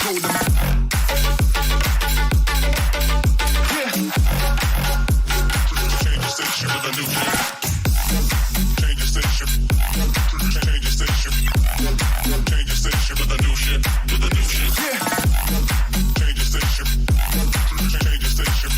control them. Yeah. Change the station with a new shit. Change the station. Change the station. Change the station with a new shit. With a new shit. Yeah. Change the station. Change the station.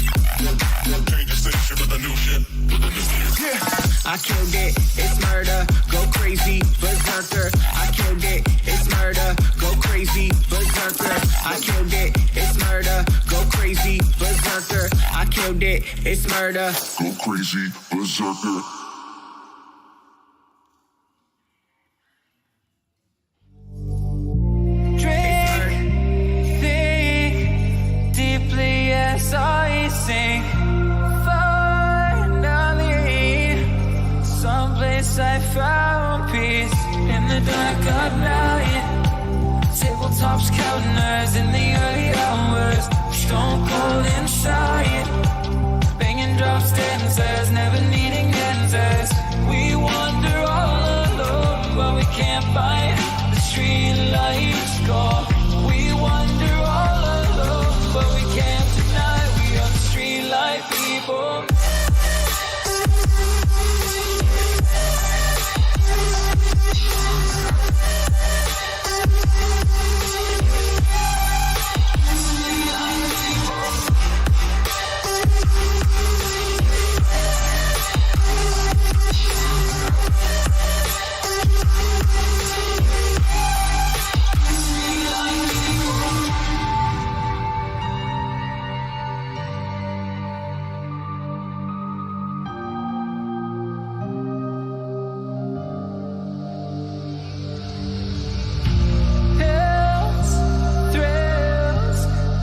Change the station with a new shit. With a new shit. Yeah. I killed it. It's murder. Go crazy. Berserker. I killed it. It's murder. Go crazy. Berserker. I killed it. It's murder. Go crazy. Berserker. I killed it. It's murder. Go crazy. Berserker. I sing finally, someplace I found peace in the dark of night. Tabletops counting nerves in the early hours, stone cold inside, banging drop stanzas, never needing answers. We wander all alone, but we can't find the street lights go. We wander all alone, but we can't. Like people.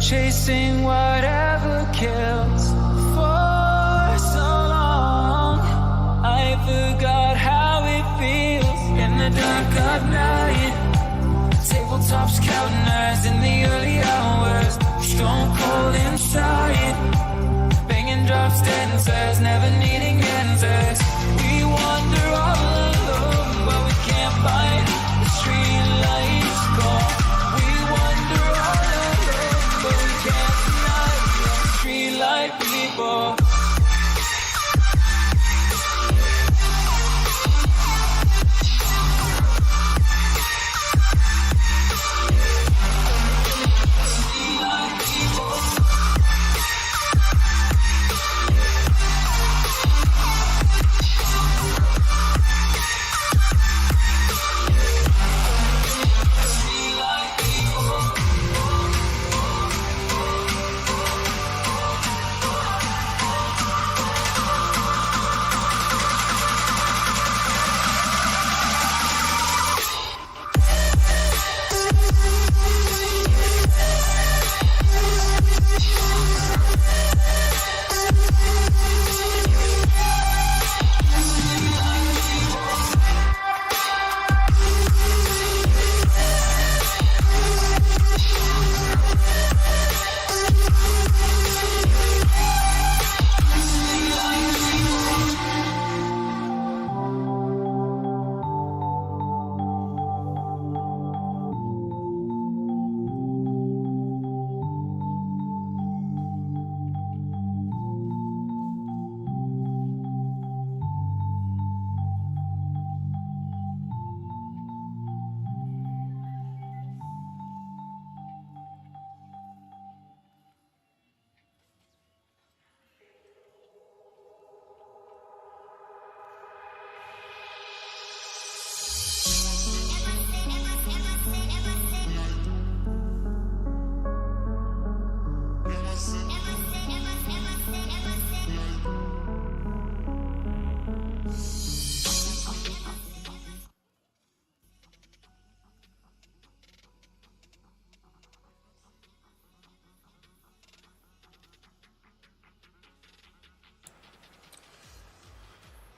Chasing whatever kills for so long, I forgot how it feels in the dark of night. Tabletops counting nerves in the early hours, stone cold inside, banging drop stanzas, never needing answers. We wander all alone, but we can't find the street lights go. We wander all alone, but we can't deny the street light people.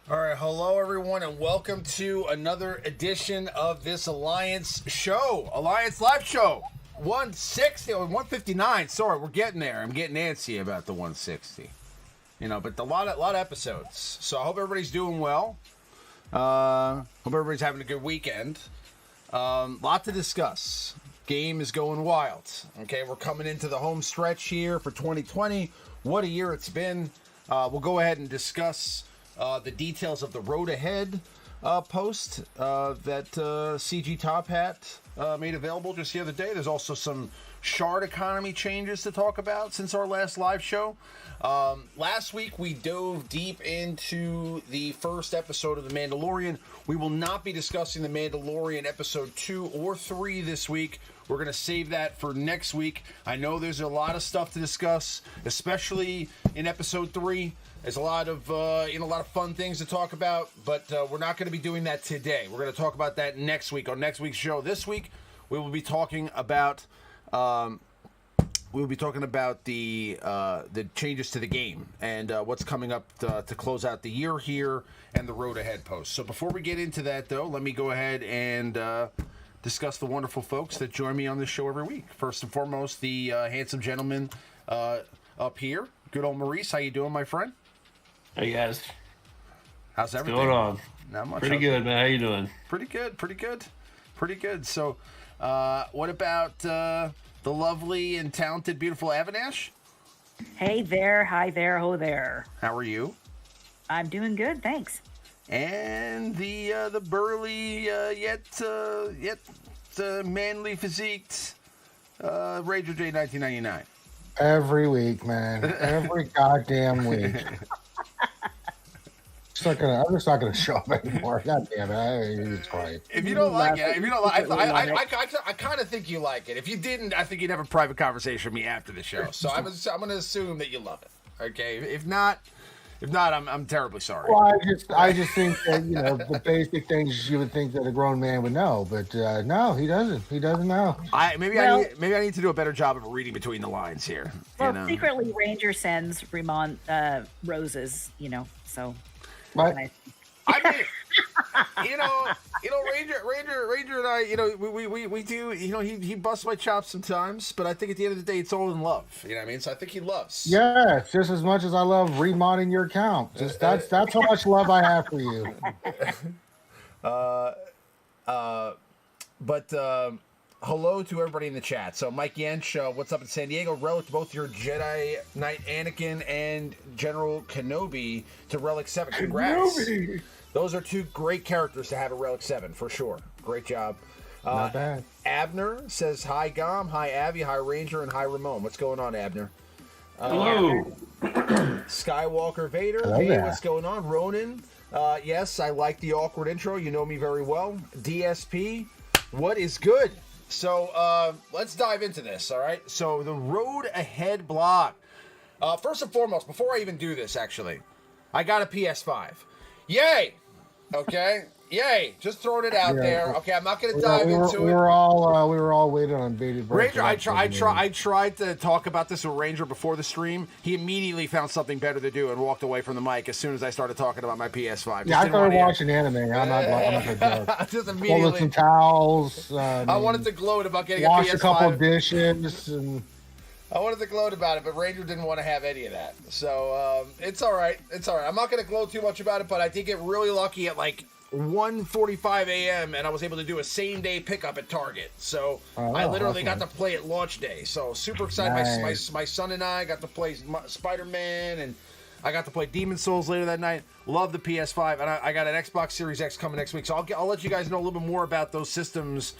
All right, hello everyone, and welcome to another edition of this Alliance show, Alliance live show, 160 or 159. Sorry, we're getting there. I'm getting antsy about the 160, but a lot of episodes. So I hope everybody's doing well. Hope everybody's having a good weekend. Lot to discuss. game is going wild. Okay, we're coming into the home stretch here for 2020. What a year it's been. We'll go ahead and discuss the details of the road ahead post that CG Top Hat made available just the other day. There's also some shard economy changes to talk about since our last live show. Last week we dove deep into the first episode of The Mandalorian. We will not be discussing The Mandalorian episode 2 or 3 this week. We're going to save that for next week. I know there's a lot of stuff to discuss, especially in episode 3. There's a lot of a lot of fun things to talk about, but we're not going to be doing that today. We're going to talk about that next week on next week's show. This week we will be talking about the changes to the game and what's coming up to close out the year here and the road ahead post. So before we get into that, though, let me go ahead and discuss the wonderful folks that join me on this show every week. First and foremost, the handsome gentleman up here, good old Maurice. How you doing, my friend? Hey guys, how's everything? What's going on? Not much. Pretty good, man. How you doing? Pretty good. So, what about the lovely and talented, beautiful Avinash? Hey there, hi there, ho there. How are you? I'm doing good, thanks. And the burly yet manly physiqued RangerJ1999. Every week, man. Every goddamn week. I'm just not gonna show up anymore. God damn it! It's great. If you don't like it, I kind of think you like it. If you didn't, I think you'd have a private conversation with me after the show. So I'm gonna assume that you love it. Okay. If not, I'm terribly sorry. Well, I just think that the basic things you would think that a grown man would know, but no, he doesn't. He doesn't know. I need to do a better job of reading between the lines here. Well, secretly, Ranger sends Ramon roses. So. What? I mean, Ranger and I, we do, he busts my chops sometimes, but I think at the end of the day, it's all in love. You know what I mean? So I think he loves. Yeah, just as much as I love remodding your account. That's how much love I have for you. Hello to everybody in the chat. So Mike Yench, what's up in San Diego? Relic, both your Jedi Knight Anakin and General Kenobi to Relic 7. Congrats. Kenobi. Those are two great characters to have a Relic 7, for sure. Great job. Not bad. Abner says, hi, Gom, hi, Avi, hi, Ranger, and hi, Ramon. What's going on, Abner? Hello. Skywalker Vader. Hello Hey, there. what's going on? Ronan. Yes, I like the awkward intro. You know me very well. DSP. What is good? So let's dive into this, all right? So the road ahead blog. First and foremost, before I even do this, actually, I got a PS5. Yay! Okay? Yay! Just throwing it out there. Okay, I'm not going to dive into it. We were all waiting on bated breath. Ranger, I tried to talk about this with Ranger before the stream. He immediately found something better to do and walked away from the mic as soon as I started talking about my PS5. Yeah, I started watching anime. I'm not going to just immediately. Pull some towels. I wanted to gloat about getting a PS5. Wash a couple dishes. I wanted to gloat about it, but Ranger didn't want to have any of that. So it's all right. It's all right. I'm not going to gloat too much about it, but I did get really lucky at like 1:45 a.m. and I was able to do a same-day pickup at Target. So I literally got to play it launch day. So super excited. Nice. My son and I got to play Spider-Man, and I got to play Demon Souls later that night. Love the PS5, and I got an Xbox Series X coming next week. So I'll let you guys know a little bit more about those systems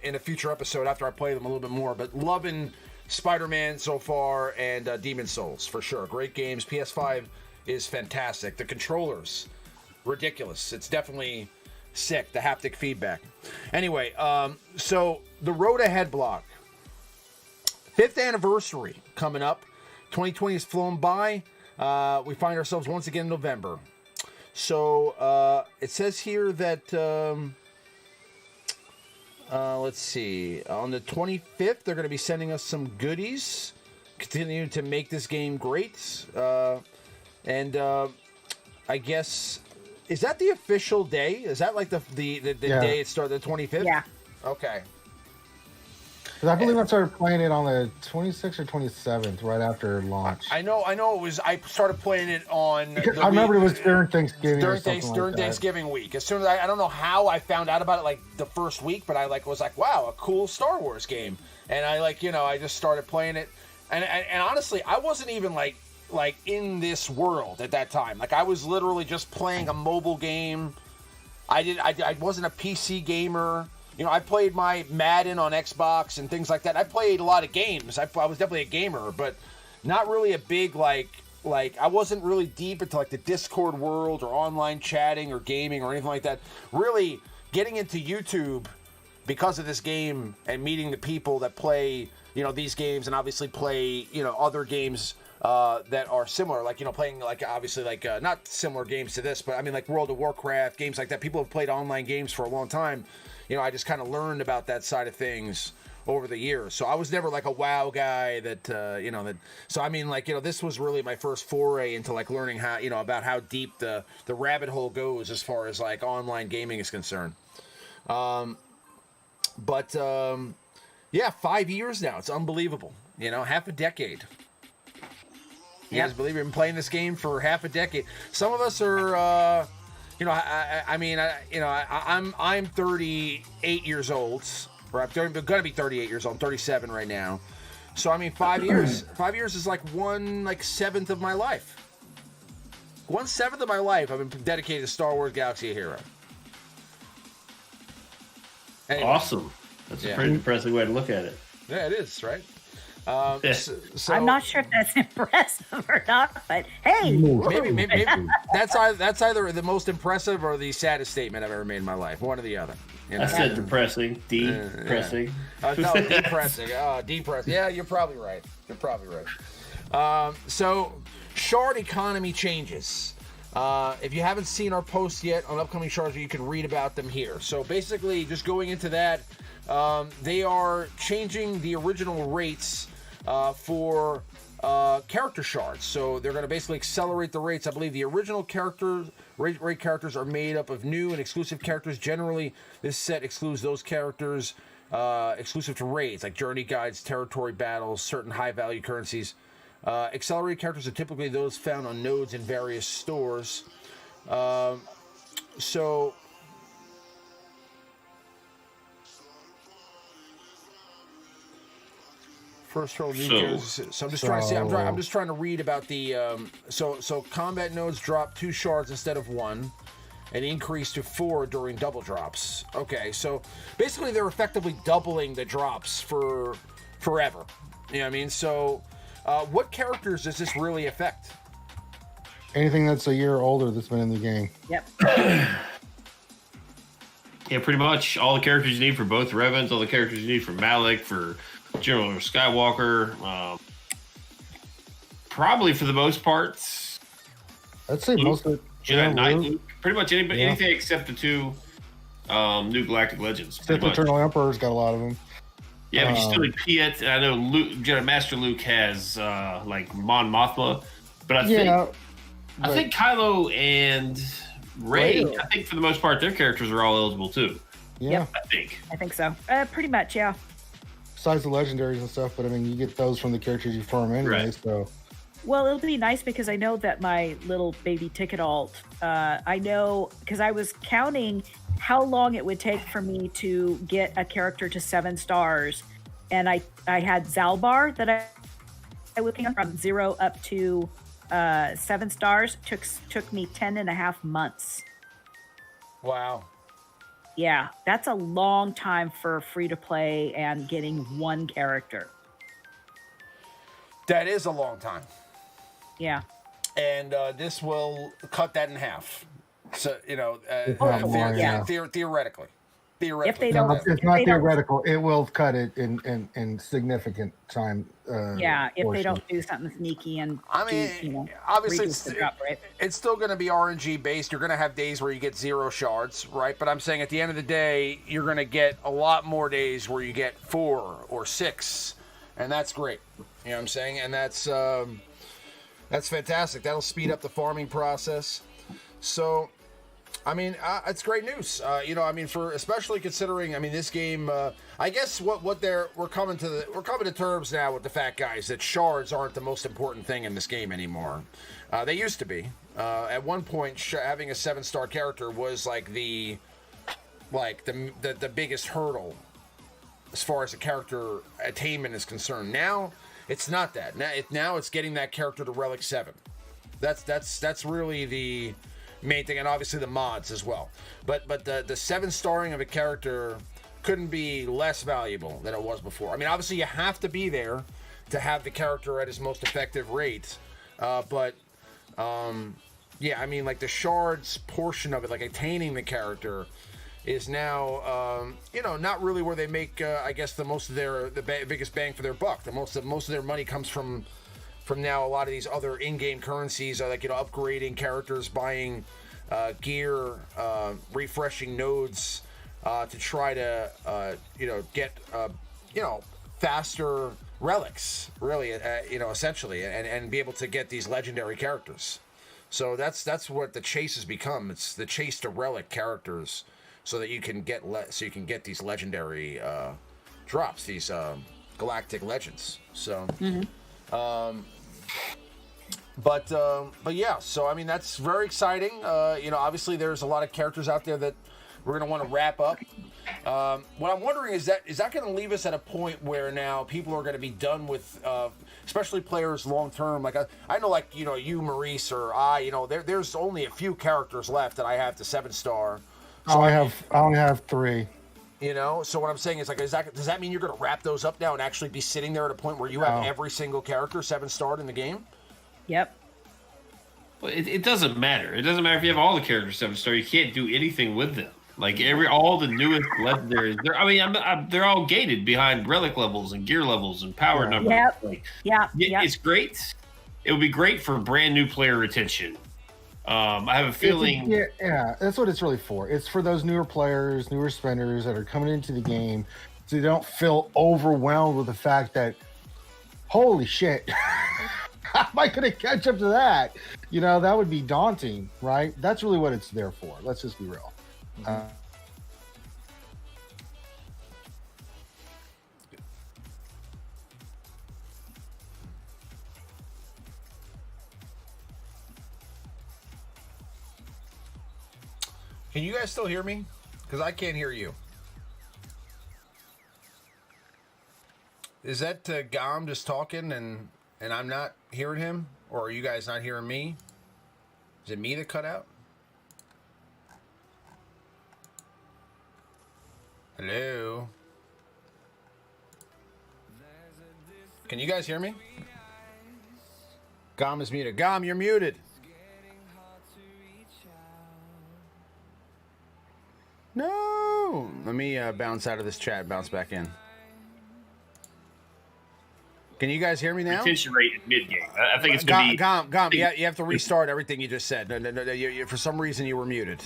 in a future episode after I play them a little bit more. But loving Spider-Man so far and Demon Souls for sure. Great games. PS5 is fantastic. The controllers, ridiculous. It's definitely sick, the haptic feedback. Anyway, so the road ahead blog. 5th anniversary coming up. 2020 has flown by. We find ourselves once again in November. So it says here that let's see, on the 25th they're going to be sending us some goodies, continuing to make this game great. And I guess, is that the official day? Is that like the day it started, the 25th? Yeah. Okay. Because I believe I started playing it on the 26th or 27th, right after launch. I know it was. I started playing it on. I remember it was during Thanksgiving. During Thanksgiving week. As soon as I don't know how I found out about it like the first week, but I was like, wow, a cool Star Wars game, and I just started playing it, and honestly, I wasn't even like in this world at that time. Like I was literally just playing a mobile game. I wasn't a PC gamer. I played my Madden on Xbox and things like that. I played a lot of games. I was definitely a gamer, but not really a big, like I wasn't really deep into, like, the Discord world or online chatting or gaming or anything like that. Really getting into YouTube because of this game and meeting the people that play, these games and obviously play, other games that are similar, like, playing, like, obviously, like, not similar games to this, but, I mean, like, World of Warcraft, games like that. People have played online games for a long time. I just kind of learned about that side of things over the years. So I was never like a WoW guy so I mean, like, this was really my first foray into like learning how, about how deep the rabbit hole goes as far as like online gaming is concerned. Yeah, 5 years now. It's unbelievable. Half a decade. You guys believe we've been playing this game for half a decade? Some of us are, I'm 38 years old. Or I'm going to be 38 years old. I'm 37 right now. So, I mean, 5 years. 5 years is like 1/7 of my life. 1/7 of my life I've been dedicated to Star Wars Galaxy of Heroes. Anyway. Awesome. That's a pretty impressive way to look at it. Yeah, it is, right? So, I'm not sure if that's impressive or not, but hey, maybe that's either the most impressive or the saddest statement I've ever made in my life. One or the other. I said depressing. Depressing. No, depressing. Depressing. Yeah, you're probably right. So, shard economy changes. If you haven't seen our post yet on upcoming shards, you can read about them here. So basically, just going into that, they are changing the original rates for character shards. So they're going to basically accelerate the rates. I believe the original rate characters are made up of new and exclusive characters. Generally, this set excludes those characters exclusive to raids, like journey guides, territory battles, certain high-value currencies. Accelerated characters are typically those found on nodes in various stores. First roll new gears. So I'm just trying to see. I'm just trying to read about the. So combat nodes drop 2 shards instead of 1, and increase to 4 during double drops. Okay, so basically they're effectively doubling the drops for forever. You know what I mean? So, what characters does this really affect? Anything that's a year older that's been in the game. Yep. Yeah, pretty much all the characters you need for both Revans, all the characters you need for Malik, for General Skywalker. Probably for the most part. I'd say most of it. Jedi Knight Luke. Pretty much anything except the 2 new Galactic Legends. Except the Eternal Emperor's got a lot of them. Yeah, but you still need Piet. I know Jedi Master Luke has like Mon Mothma, but I think Kylo and Rey. I think for the most part their characters are all eligible too. Yeah, I think so. Pretty much, yeah. Besides the legendaries and stuff, but I mean, you get those from the characters you farm anyway. Right. So. Well, it'll be nice because I know that my little baby ticket alt. I know because I was counting how long it would take for me to get a character to 7 stars, and I had Zalbar that I was looking from 0 up to 7 stars. Took me 10.5 months. Wow. Yeah, that's a long time for free to play and getting 1 character. That is a long time. Yeah. And this will cut that in half. So, theoretically. If they don't, it's not theoretical. It will cut it in significant time. If they don't do something sneaky and obviously it's still going to be RNG based. You're going to have days where you get 0 shards, right? But I'm saying at the end of the day, you're going to get a lot more days where you get 4 or 6, and that's great. You know what I'm saying? And that's fantastic. That'll speed up the farming process. So, I mean, it's great news. I mean, for especially considering, I mean, this game. I guess we're coming to terms now with the fact, guys, that shards aren't the most important thing in this game anymore. They used to be. At one point, having a 7-star character was like the biggest hurdle as far as the character attainment is concerned. Now, it's not that. Now it's getting that character to Relic 7. That's really the main thing, and obviously the mods as well. But the 7-starring of a character couldn't be less valuable than it was before. I mean, obviously you have to be there to have the character at his most effective rate. Yeah, I mean, like the shards portion of it, like attaining the character, is now not really where they make I guess the most of the biggest bang for their buck. The most of their money comes from now a lot of these other in-game currencies, like upgrading characters, buying gear, refreshing nodes to try to get faster relics, really, essentially, and be able to get these legendary characters. So that's what the chase has become. It's the chase to relic characters, so that you can get these legendary drops, these galactic legends. So. Mm-hmm. But yeah, so I mean that's very exciting. Obviously there's a lot of characters out there that we're gonna want to wrap up. What I'm wondering is that going to leave us at a point where now people are going to be done with, especially players long term? Like I know, like you, Maurice, or there's only a few characters left that I have to 7-star. So I only have 3. So what I'm saying is, like, does that mean you're going to wrap those up now and actually be sitting there at a point where you have every single character 7-starred in the game? Yep. Well, it doesn't matter. It doesn't matter if you have all the characters 7-star. You can't do anything with them. Like all the newest legendaries, they're all gated behind relic levels and gear levels and power numbers. Yep. Like, Yep. It's great. It would be great for brand new player retention. I have a feeling. Yeah, that's what it's really for. It's for those newer players, newer spenders that are coming into the game, so they don't feel overwhelmed with the fact that, holy shit, how am I going to catch up to that? That would be daunting, right? That's really what it's there for. Let's just be real. Can you guys still hear me? Because I can't hear you. Is that Gom just talking and I'm not hearing him? Or are you guys not hearing me? Is it me that cut out? Hello? Can you guys hear me? Gom is muted. Gom, you're muted. No! Let me bounce out of this chat, bounce back in. Can you guys hear me now? Retention rate in mid-game. I think it's going to be... Gom, yeah, you have to restart everything you just said. No, you, for some reason you were muted.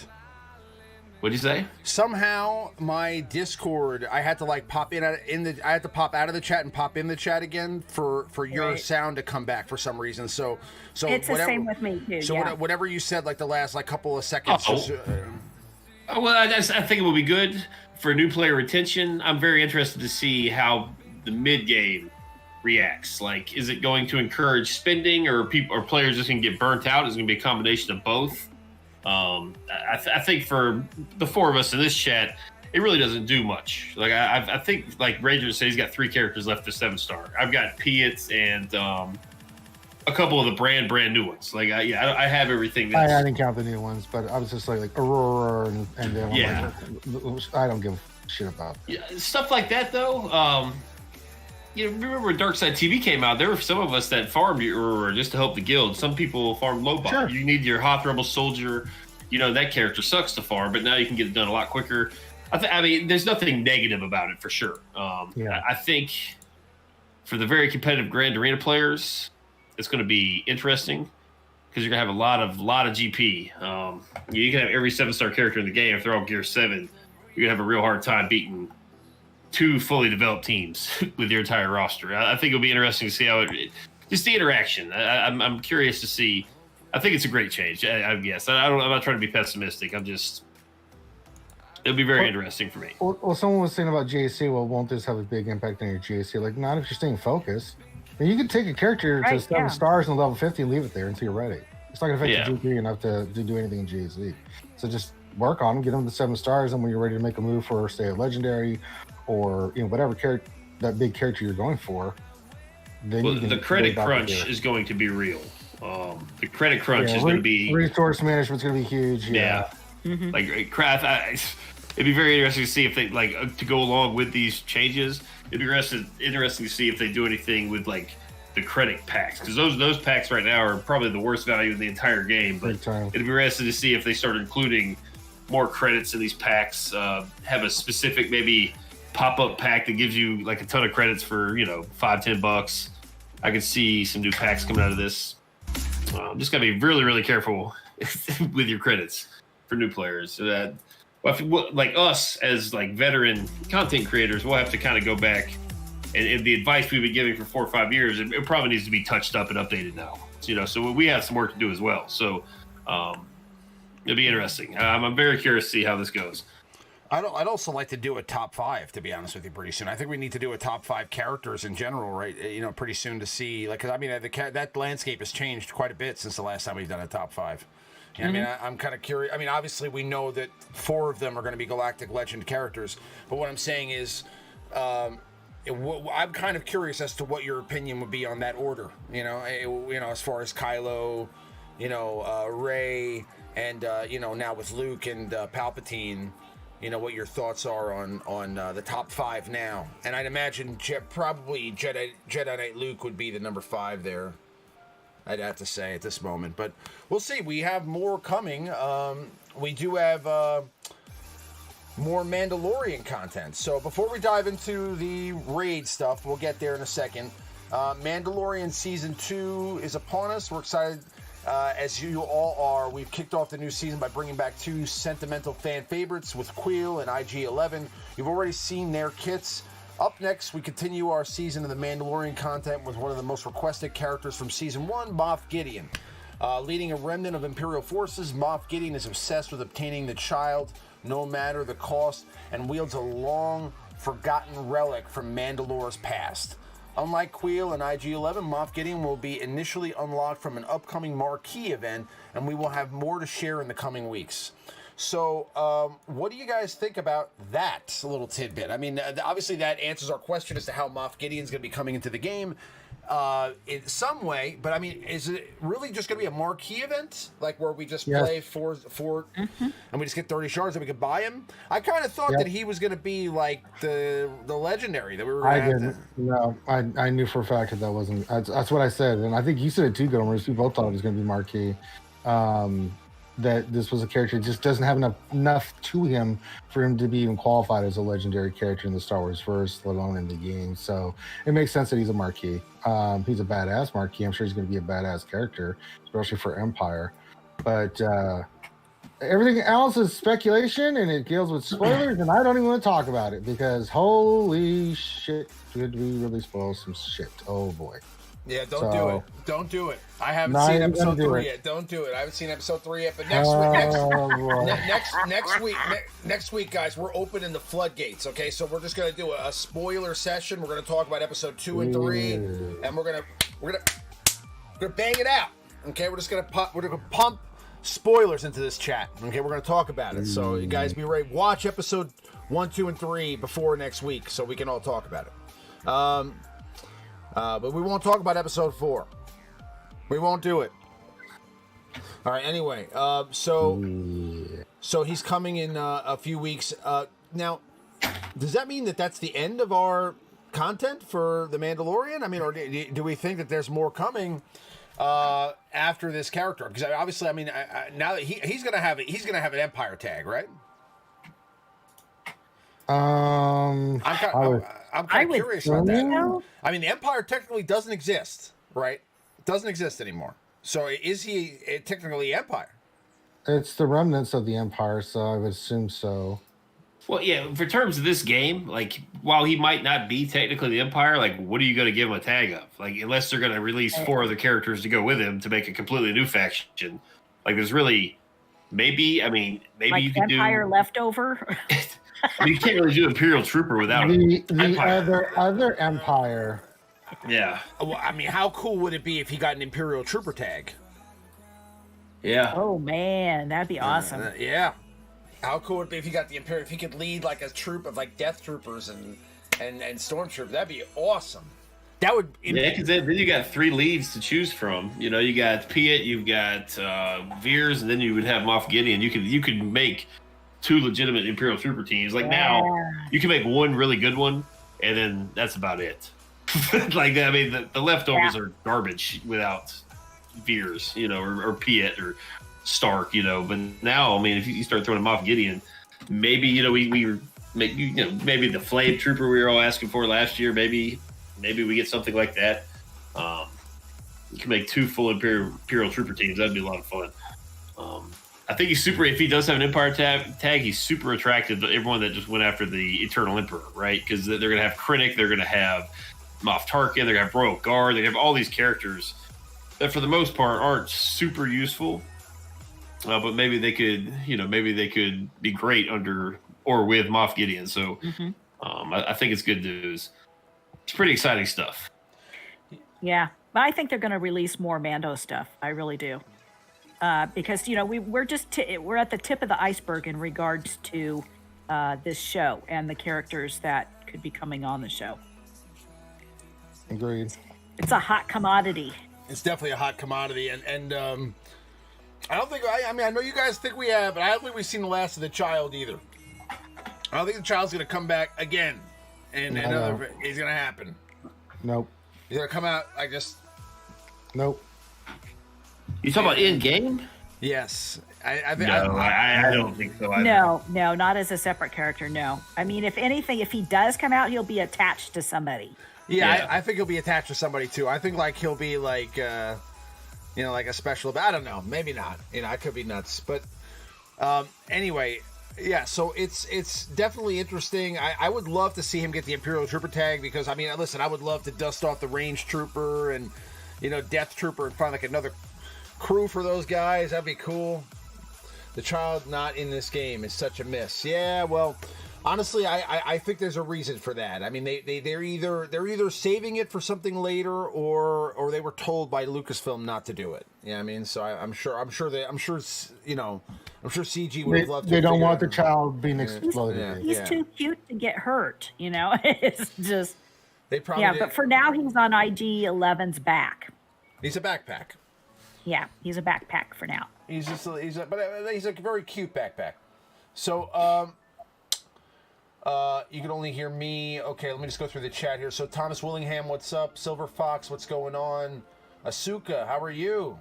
What'd you say? Somehow my Discord, I had to like pop I had to pop out of the chat and pop in the chat again for your sound to come back for some reason. So it's the same with me too. So whatever you said, like the last couple of seconds. Well, I think it will be good for new player retention. I'm very interested to see how the mid game reacts. Like, is it going to encourage spending, or players just going to get burnt out? Is it going to be a combination of both? I think for the 4 of us in this chat, it really doesn't do much. Like I think, like Ranger said, he's got 3 characters left to 7-star. I've got Piets and a couple of the brand new ones. Like I have everything. I didn't count the new ones, but I was just like Aurora and then I don't give a shit about stuff like that though. Remember when Dark Side TV came out? There were some of us that farmed Aurora just to help the guild. Some people farm Lobot. Sure. You need your Hoth Rebel Soldier. That character sucks to farm, but now you can get it done a lot quicker. I mean, there's nothing negative about it for sure. I think for the very competitive Grand Arena players, it's going to be interesting because you're going to have a lot of GP. You can have every 7-star character in the game. If they're all Gear 7, you're going to have a real hard time beating 2 fully developed teams with your entire roster. I think it'll be interesting to see how just the interaction. I'm curious to see I think it's a great change. Yes, I'm not trying to be pessimistic. It'll be very interesting for me. Well, someone was saying about JC. Well, won't this have a big impact on your JC? Like, not if you're staying focused. And you can take a character to 7 stars and level 50 and leave it there until you're ready. It's not going to affect your GP enough to do anything in JC. So just work on them, get them to 7 stars, and when you're ready to make a move for, say, a legendary or whatever character, that big character you're going for, then the credit crunch is going to be real. The credit crunch is going to be resource management's going to be huge. Yeah. Mm-hmm. Like crap. It'd be very interesting to see if they to go along with these changes. It'd be interesting to see if they do anything with like the credit packs, because those packs right now are probably the worst value in the entire game. But it'd be interesting to see if they start including more credits in these packs. Have a specific maybe pop-up pack that gives you like a ton of credits for $5-10. I could see some new packs coming out of this. Just gotta be really, really careful with your credits for new players. So that, like us as like veteran content creators, we'll have to kind of go back and the advice we've been giving for 4 or 5 years, it probably needs to be touched up and updated now. So we have some work to do as well. So it'll be interesting. I'm very curious to see how this goes. I'd also like to do a top 5, to be honest with you, pretty soon. I think we need to do a top 5 characters in general, right? Pretty soon to see, like, 'cause I mean, that landscape has changed quite a bit since the last time we've done a top 5. I mean, I'm kind of curious. I mean, obviously, we know that 4 of them are going to be Galactic Legend characters, but what I'm saying is, I'm kind of curious as to what your opinion would be on that order. As far as Kylo, Rey, and now with Luke and Palpatine. What your thoughts are on the top 5 now. And I'd imagine probably Jedi Knight Luke would be the number 5 there, I'd have to say at this moment. But we'll see. We have more coming. We do have more Mandalorian content. So before we dive into the raid stuff, we'll get there in a second. Mandalorian Season 2 is upon us. We're excited. As you all are, we've kicked off the new season by bringing back 2 sentimental fan favorites with Queel and IG-11. You've already seen their kits. Up next, we continue our season of the Mandalorian content with one of the most requested characters from Season 1, Moff Gideon. Leading a remnant of Imperial forces, Moff Gideon is obsessed with obtaining the child, no matter the cost, and wields a long-forgotten relic from Mandalore's past. Unlike Queel and IG-11, Moff Gideon will be initially unlocked from an upcoming marquee event, and we will have more to share in the coming weeks. So, what do you guys think about that little tidbit? I mean, obviously that answers our question as to how Moff Gideon's going to be coming into the game in some way, but I mean, is it really just going to be a marquee event? Like where we just play for and we just get 30 shards and we could buy him? I kind of thought that he was going to be like the legendary that we were going to have. No, I knew for a fact that wasn't. That's what I said, and I think you said it too, Gomers. We both thought it was going to be marquee. That this was a character that just doesn't have enough to him for him to be even qualified as a legendary character in the Star Wars verse, let alone in the game. So it makes sense that he's a marquee. He's a badass marquee. I'm sure he's going to be a badass character, especially for Empire. But everything else is speculation, and it deals with spoilers, and I don't even want to talk about it because holy shit, did we really spoil some shit? Oh boy. Yeah, don't do it. Don't do it. I haven't seen episode 3 yet. Don't do it. I haven't seen episode 3 yet. But next week, guys, we're opening the floodgates. Okay, so we're just gonna do a spoiler session. We're gonna talk about episode 2 and 3, and we're gonna bang it out. Okay, we're gonna pump spoilers into this chat. Okay, we're gonna talk about it. So you guys be ready. Watch episode 1, 2, and 3 before next week, so we can all talk about it. But we won't talk about episode 4. We won't do it. All right. Anyway, so he's coming in a few weeks. Now, does that mean that that's the end of our content for the Mandalorian? I mean, or do we think that there's more coming after this character? Because obviously, I mean, now that he's gonna have an Empire tag, right? I'm kind of curious on that. I mean, the Empire technically doesn't exist, right? It doesn't exist anymore. So is he technically Empire? It's the remnants of the Empire, so I would assume so. Well, yeah, for terms of this game, like, while he might not be technically the Empire, like, what are you going to give him a tag of? Like, unless they're going to release 4 other characters to go with him to make a completely new faction. Like, there's really, maybe like you could Empire do... leftover? I mean, you can't really do Imperial Trooper without the Empire. other Empire. Yeah. Well, I mean, how cool would it be if he got an Imperial Trooper tag? Yeah. Oh, man, that'd be awesome. Yeah. How cool would it be if he got the Imperial? If he could lead like a troop of like Death Troopers and Stormtroopers, that'd be awesome. That would. Yeah, because then you got 3 leads to choose from. You know, you got Piet, you've got Veers, and then you would have Moff Gideon. You could make 2 legitimate Imperial Trooper teams. Like now, you can make 1 really good one, and then that's about it. Like, I mean, the leftovers are garbage without Veers, you know, or Piet or Stark, you know. But now, I mean, if you start throwing Moff Gideon, maybe, you know, we make, you know, maybe the Flame Trooper we were all asking for last year, maybe we get something like that. You can make 2 full Imperial Trooper teams. That'd be a lot of fun. I think he's super. If he does have an Empire tag, he's super attractive to everyone that just went after the Eternal Emperor, right? Because they're going to have Krennic, they're going to have Moff Tarkin, they're going to have Royal Guard, they have all these characters that, for the most part, aren't super useful. But maybe they could, you know, be great under or with Moff Gideon. So I think it's good news. It's pretty exciting stuff. Yeah, but I think they're going to release more Mando stuff. I really do. Because, you know, we're at the tip of the iceberg in regards to this show and the characters that could be coming on the show. Agreed. It's a hot commodity. It's definitely a hot commodity, and I don't think I mean, I know you guys think we have, but I don't think we've seen the last of the Child either. I don't think the Child's gonna come back again, and it's gonna happen. Nope. He's gonna come out. Nope. You talking about in game? Yes, I don't think so either. No, not as a separate character. No, I mean, if anything, if he does come out, he'll be attached to somebody. Yeah. I think he'll be attached to somebody too. I think like he'll be like, you know, like a special. I don't know, maybe not. You know, I could be nuts, but anyway, yeah. So it's definitely interesting. I would love to see him get the Imperial Trooper tag because I mean, listen, I would love to dust off the Range Trooper and, you know, Death Trooper and find like another crew for those guys. That'd be cool. The Child not in this game is such a miss. Yeah, well, honestly, I think there's a reason for that. I mean, they're either saving it for something later or they were told by Lucasfilm not to do it. Yeah, I mean, so I'm sure CG would have loved. They don't want the Child being exploded. He's too cute to get hurt. You know, it's just they probably But for now, he's on IG-11's back. He's a backpack. Yeah, he's a backpack for now. He's a very cute backpack. So, you can only hear me. Okay, let me just go through the chat here. So, Thomas Willingham, what's up? Silver Fox, what's going on? Asuka, how are you?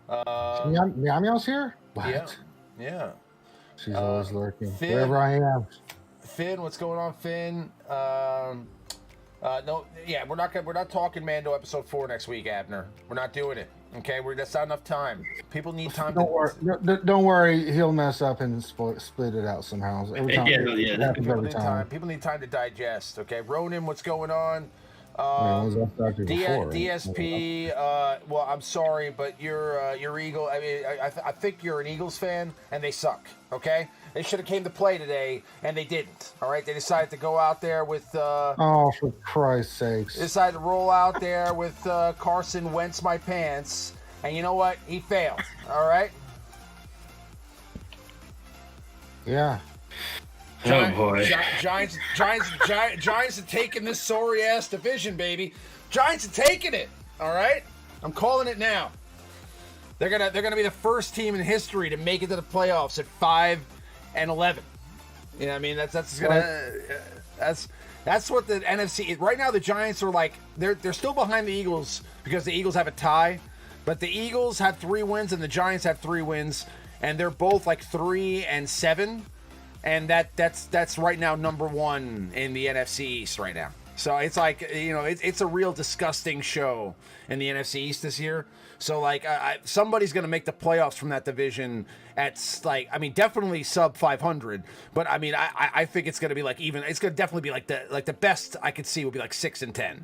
Meow Meow's here? What? Yeah. She's always lurking. Finn, Wherever I am. Finn, what's going on, Finn? No, yeah, we're not talking Mando episode 4 next week, Abner. We're not doing it. Okay, that's not enough time. People need time. Don't worry, he'll mess up and split it out somehow. Every time. People need time to digest. Okay, Ronan, what's going on? DSP. Well, I'm sorry, but you're Eagle. I mean, I think you're an Eagles fan, and they suck. Okay, they should have came to play today, and they didn't. All right, they decided to go out there with. Oh, for Christ's sakes! They decided to roll out there with Carson Wentz my pants, and you know what? He failed. All right. Yeah. Oh boy! Giants are taking this sorry ass division, baby. Giants are taking it. All right, I'm calling it now. They're gonna be the first team in history to make it to the playoffs at 5-11. You know what I mean? That's what the NFC right now. The Giants are like they're still behind the Eagles because the Eagles have a tie, but the Eagles have 3 wins and the Giants have 3 wins, and they're both like 3-7. And that's right now number 1 in the NFC East right now. So it's like, you know, it's a real disgusting show in the NFC East this year. So like, somebody's going to make the playoffs from that division at like, I mean, definitely sub 500. But I mean, I think it's going to be like even. It's going to definitely be like the best I could see would be like 6-10.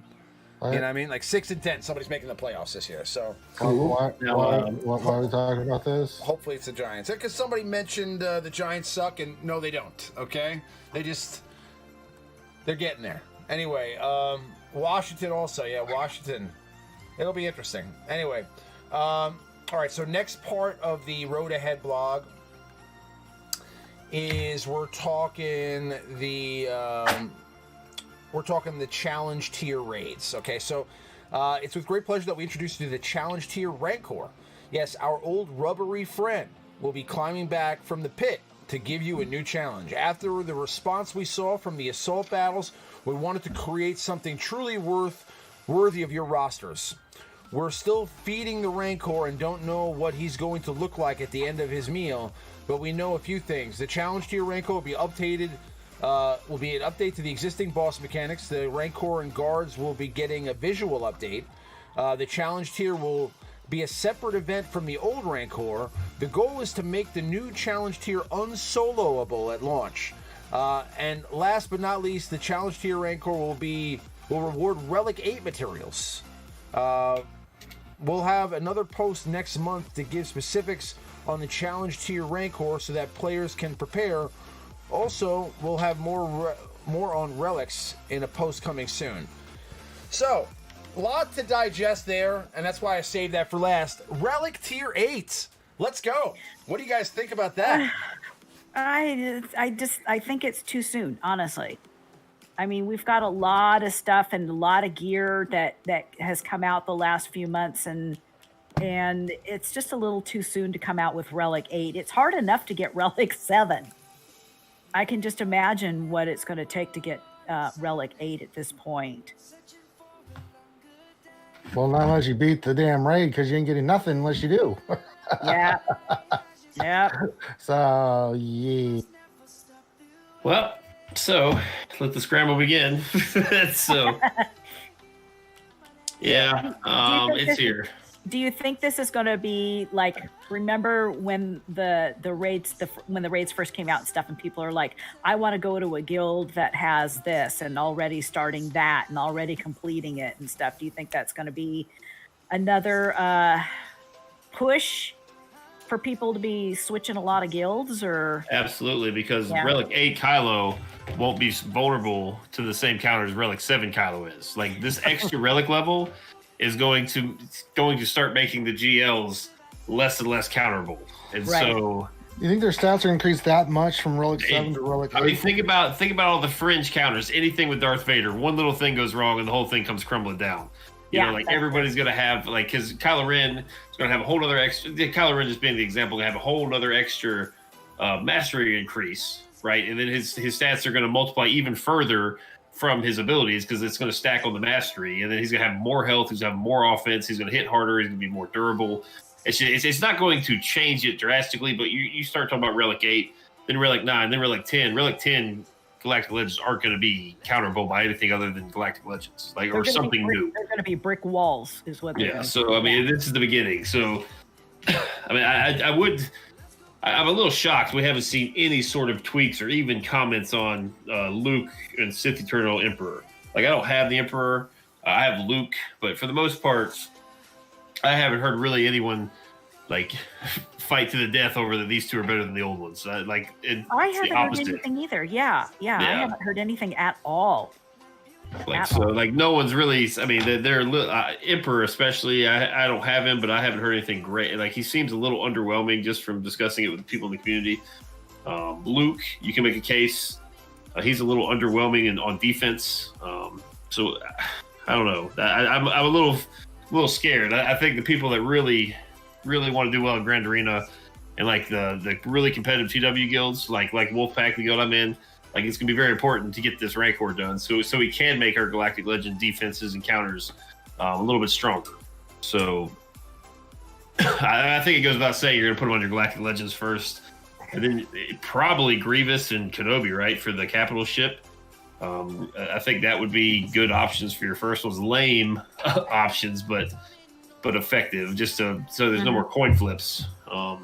You know what I mean? Like 6-10. Somebody's making the playoffs this year. So why are we talking about this? hopefully it's the Giants. Because somebody mentioned the Giants suck, and no, they don't. Okay, they're getting there. Anyway, Washington also. Yeah, Washington. It'll be interesting. Anyway, all right. So next part of the Road Ahead blog is we're talking the challenge tier raids. Okay, so it's with great pleasure that we introduce you to the challenge tier Rancor. Yes, our old rubbery friend will be climbing back from the pit to give you a new challenge. After the response we saw from the assault battles, we wanted to create something truly worthy of your rosters. We're still feeding the Rancor and don't know what he's going to look like at the end of his meal, but we know a few things. The challenge tier Rancor will be updated. Will be an update to the existing boss mechanics. The Rancor and guards will be getting a visual update. The challenge tier will be a separate event from the old Rancor. The goal is to make the new challenge tier unsoloable at launch. And last but not least, the challenge tier Rancor will reward Relic 8 materials. We'll have another post next month to give specifics on the challenge tier Rancor so that players can prepare. Also, we'll have more on relics in a post coming soon. So, a lot to digest there, and that's why I saved that for last. Relic tier 8. Let's go. What do you guys think about that? I think it's too soon, honestly. I mean, we've got a lot of stuff and a lot of gear that has come out the last few months, and it's just a little too soon to come out with Relic 8. It's hard enough to get Relic 7. I can just imagine what it's going to take to get Relic 8 at this point. Well, not unless you beat the damn raid, because you ain't getting nothing unless you do. Yeah. Yeah. So, yeah. Well, so let the scramble begin. So, yeah, it's here. Do you think this is going to be like, remember when the raids first came out and stuff, and people are like, I want to go to a guild that has this, and already starting that and already completing it and stuff? Do you think that's going to be another push for people to be switching a lot of guilds? Or Absolutely, because Relic 8 Kylo won't be vulnerable to the same counter as Relic 7 Kylo is. Like, this extra relic level is going to start making the GLs less and less counterable. And so, you think their stats are increased that much from Relic 7 to Relic 8? I mean, think about all the fringe counters. Anything with Darth Vader, one little thing goes wrong and the whole thing comes crumbling down. You know, like everybody's going to have, like, because Kylo Ren is going to have a whole other extra, Kylo Ren just being the example, have a whole other extra mastery increase, right? And then his stats are going to multiply even further from his abilities, because it's going to stack on the mastery, and then he's going to have more health, he's going to have more offense, he's going to hit harder, he's going to be more durable. It's not going to change it drastically, but you start talking about Relic 8, then Relic 9, then Relic 10. Relic 10 Galactic Legends aren't going to be counterable by anything other than Galactic Legends, like, or something new. They're going to be brick walls, is what they're going to be. So I mean, this is the beginning. So I mean, I'm a little shocked we haven't seen any sort of tweaks or even comments on Luke and Sith Eternal Emperor. Like, I don't have the Emperor, I have Luke, but for the most part, I haven't heard really anyone like fight to the death over that these two are better than the old ones. I haven't heard anything either. Yeah, I haven't heard anything at all. Like, no one's really. I mean, they're Emperor especially. I don't have him, but I haven't heard anything great. Like, he seems a little underwhelming just from discussing it with people in the community. Luke, you can make a case. He's a little underwhelming on defense. So I don't know. I'm a little scared. I think the people that really want to do well in Grand Arena and like the really competitive TW guilds, like Wolfpack, the guild I'm in, like, it's gonna be very important to get this Rancor done, so we can make our Galactic Legend defenses and counters a little bit stronger. So I think it goes without saying you're gonna put them on your Galactic Legends first, and then probably Grievous and Kenobi, right, for the capital ship. I think that would be good options for your first ones. Lame options, but effective. Just so there's no more coin flips. At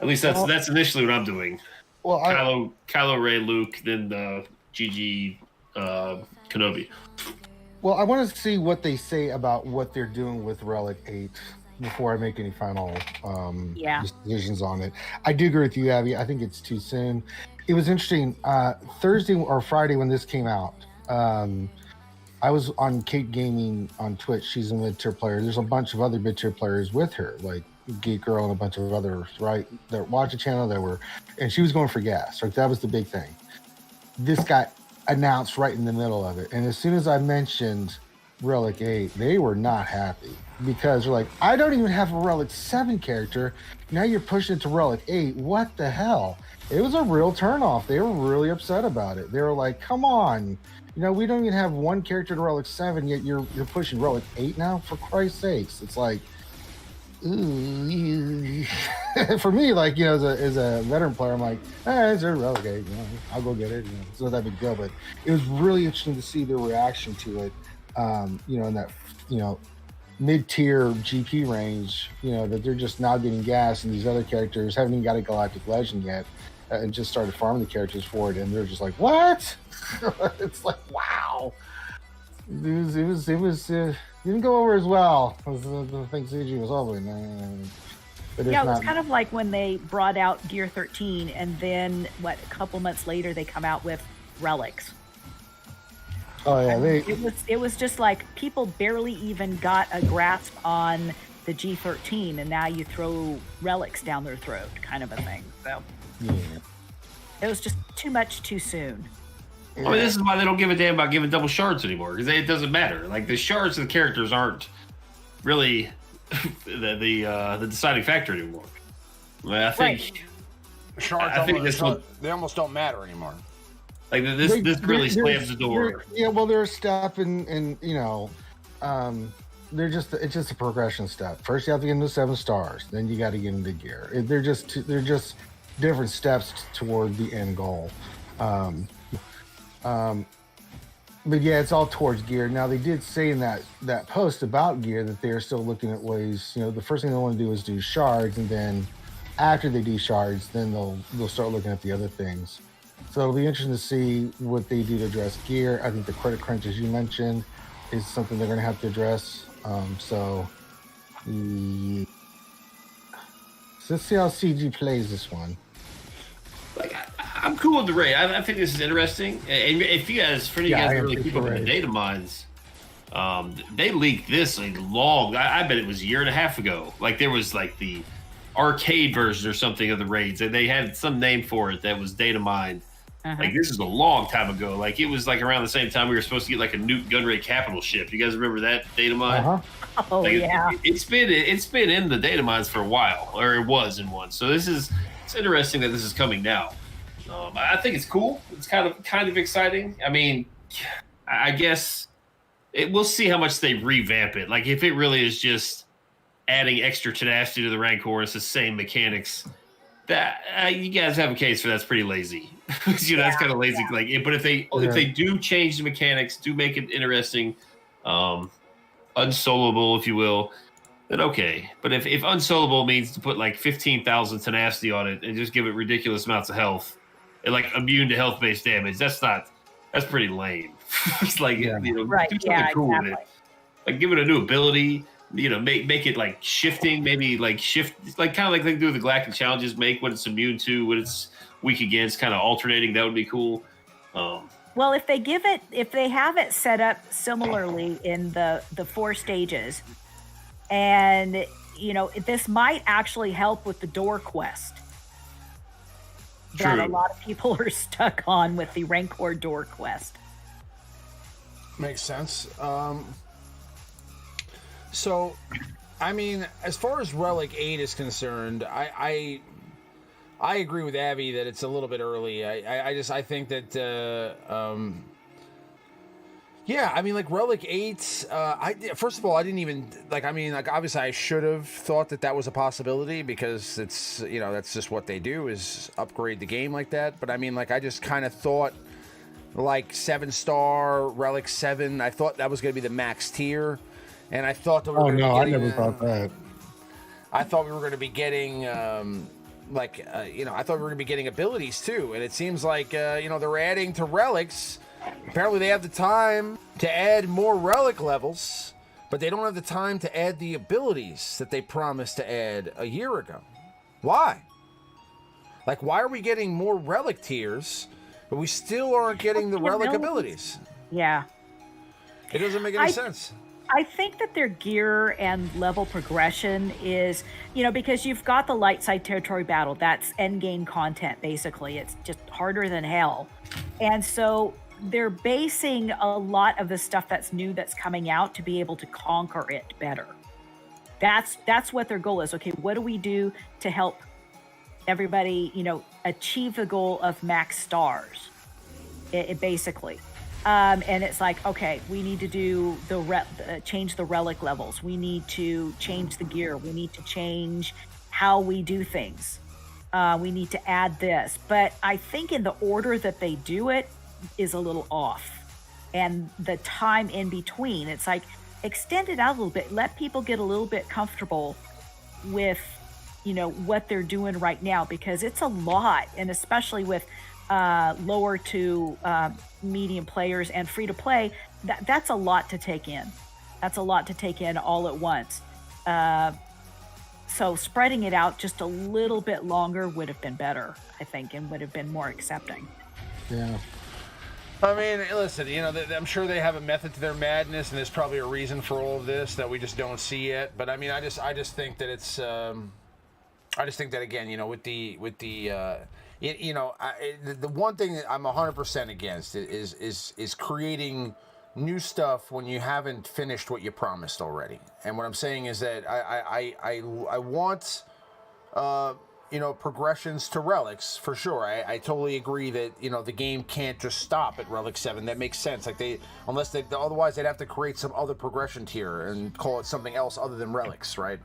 least that's initially what I'm doing. Well, Kylo Ray, Luke, then GG Kenobi. Well, I want to see what they say about what they're doing with Relic 8 before I make any final decisions on it. I do agree with you, Abby. I think it's too soon. It was interesting. Thursday or Friday when this came out, I was on Kate Gaming on Twitch. She's a mid-tier player. There's a bunch of other mid-tier players with her, like Geek Girl and a bunch of others, right? That watch the channel and she was going for gas. Right, that was the big thing. This got announced right in the middle of it, and as soon as I mentioned Relic 8, they were not happy because they're like, I don't even have a Relic 7 character. Now you're pushing it to Relic 8. What the hell? It was a real turnoff. They were really upset about it. They were like, come on. We don't even have one character to Relic 7, yet you're pushing Relic 8 now? For Christ's sakes. It's like, ooh. For me, like, as a veteran player, I'm like, it's a Relic 8, I'll go get it. It's not that big deal. But it was really interesting to see their reaction to it, in that, mid-tier GP range, that they're just now getting gas, and these other characters haven't even got a Galactic Legend yet, and just started farming the characters for it, and they're just like, what? It's like, wow. It didn't go over as well as the thing CG was hoping. But it was kind of like when they brought out Gear 13, and then a couple months later they come out with relics. Oh yeah, it was just like people barely even got a grasp on the G13, and now you throw relics down their throat, kind of a thing. So it was just too much too soon. I mean, this is why they don't give a damn about giving double shards anymore, because it doesn't matter. Like, the shards of the characters aren't really the deciding factor anymore. I think shards they almost don't matter anymore. Like, this really slams the door. Well, they're a step, and it's just a progression step. First, you have to get into 7 stars, then you got to get into gear. They're just different steps toward the end goal. But yeah, it's all towards gear. Now, they did say in that post about gear that they're still looking at ways. The first thing they want to do is do shards, and then after they do shards, then they'll start looking at the other things. So it'll be interesting to see what they do to address gear. I think the credit crunch, as you mentioned, is something they're going to have to address. So let's see how CG plays this one. Like, I'm cool with the raid. I think this is interesting. And if you guys, for you guys really keep up with the data mines, they leaked this long. I bet it was a year and a half ago. Like, there was like the arcade version or something of the raids, and they had some name for it that was data mined. Like, this is a long time ago. Like, it was like around the same time we were supposed to get like a Newt Gunray capital ship. You guys remember that data mine? Oh, like, yeah. It's been in the data mines for a while, or it was in one. So it's interesting that this is coming now. I think it's cool. It's kind of exciting. I mean, I guess we'll see how much they revamp it. Like, if it really is just adding extra tenacity to the Rancor, it's the same mechanics. That you guys have a case for that's pretty lazy. That's kind of lazy. Yeah. Like, but if they do change the mechanics, do make it interesting, unsoloable, if you will, then okay. But if unsoloable means to put like 15,000 tenacity on it and just give it ridiculous amounts of health, and like immune to health-based damage, that's pretty lame. It's like, do something cool with it. Like, give it a new ability. Make it like shifting, maybe like shift, like kind of like they do with the Galactic challenges, make what it's immune to, what it's weak against, kind of alternating. That would be cool. Well, if they have it set up similarly in the 4 stages, and this might actually help with the door quest that a lot of people are stuck on with the Rancor door quest. Makes sense. So, I mean, as far as Relic 8 is concerned, I agree with Abby that it's a little bit early. I think that I mean, like, Relic 8, first of all, I didn't even, obviously I should have thought that was a possibility, because it's, that's just what they do, is upgrade the game like that. But I mean, like, I just kind of thought like 7-star relic 7. I thought that was going to be the max tier, and I thought that we were Oh gonna no, be getting, I never thought that. I thought we were going to be getting I thought we were going to be getting abilities too, and it seems like they're adding to relics. Apparently they have the time to add more relic levels, but they don't have the time to add the abilities that they promised to add a year ago. Why? Like, why are we getting more relic tiers, but we still aren't getting the relic abilities? Yeah. It doesn't make any sense. I think that their gear and level progression is, because you've got the light side territory battle. That's end game content, basically. It's just harder than hell. And so they're basing a lot of the stuff that's new that's coming out to be able to conquer it better. That's what their goal is. Okay, what do we do to help everybody, achieve the goal of max stars? It basically. And it's like, okay, we need to do change the relic levels. We need to change the gear. We need to change how we do things. We need to add this. But I think in the order that they do it is a little off. And the time in between, it's like, extend it out a little bit. Let people get a little bit comfortable with, what they're doing right now, because it's a lot. And especially with lower to medium players and free to play, that's a lot to take in. That's a lot to take in all at once. So spreading it out just a little bit longer would have been better, I think, and would have been more accepting. Yeah. I mean, listen, I'm sure they have a method to their madness, and there's probably a reason for all of this that we just don't see yet. But I mean, I just think that it's, I just think that again, with the one thing that I'm 100% against is creating new stuff when you haven't finished what you promised already. And what I'm saying is that I want progressions to relics for sure. I totally agree that the game can't just stop at relic 7. That makes sense. Like otherwise they'd have to create some other progression tier and call it something else other than relics, right?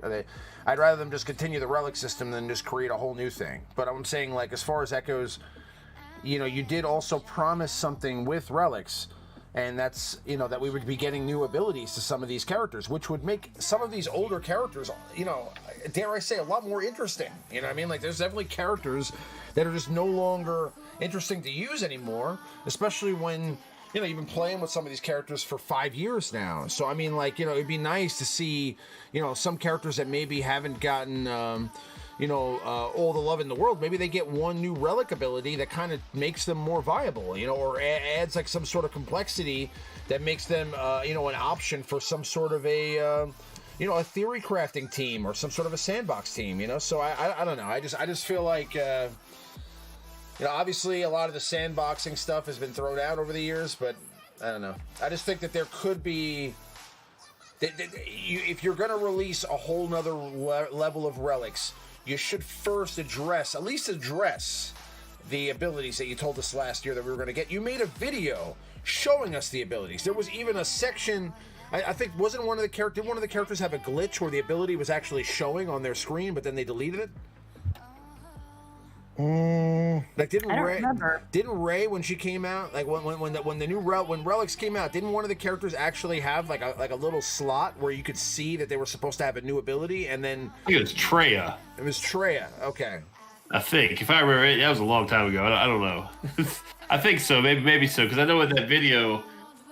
I'd rather them just continue the relic system than just create a whole new thing. But I'm saying, like, as far as that goes, you did also promise something with relics, and that's that we would be getting new abilities to some of these characters, which would make some of these older characters, dare I say, a lot more interesting. You know what I mean? Like, there's definitely characters that are just no longer interesting to use anymore, especially when you've been playing with some of these characters for 5 years now. So I mean, like, it'd be nice to see some characters that maybe haven't gotten all the love in the world. Maybe they get one new relic ability that kind of makes them more viable, or adds like some sort of complexity that makes them an option for some sort of a theory crafting team or some sort of a sandbox team. So I don't know. I just feel like obviously a lot of the sandboxing stuff has been thrown out over the years, but I don't know. I just think that there could be, if you're going to release a whole nother level of relics, you should first at least address the abilities that you told us last year that we were going to get. You made a video showing us the abilities. There was even a section, I think, did one of the characters have a glitch where the ability was actually showing on their screen, but then they deleted it? Like, didn't Ray, when she came out, like when relics came out, didn't one of the characters actually have like a little slot where you could see that they were supposed to have a new ability, and then I think it was Treya. It was Treya. Okay. I think, if I remember it, that was a long time ago. I don't know. I think so. Maybe so, because I know in that video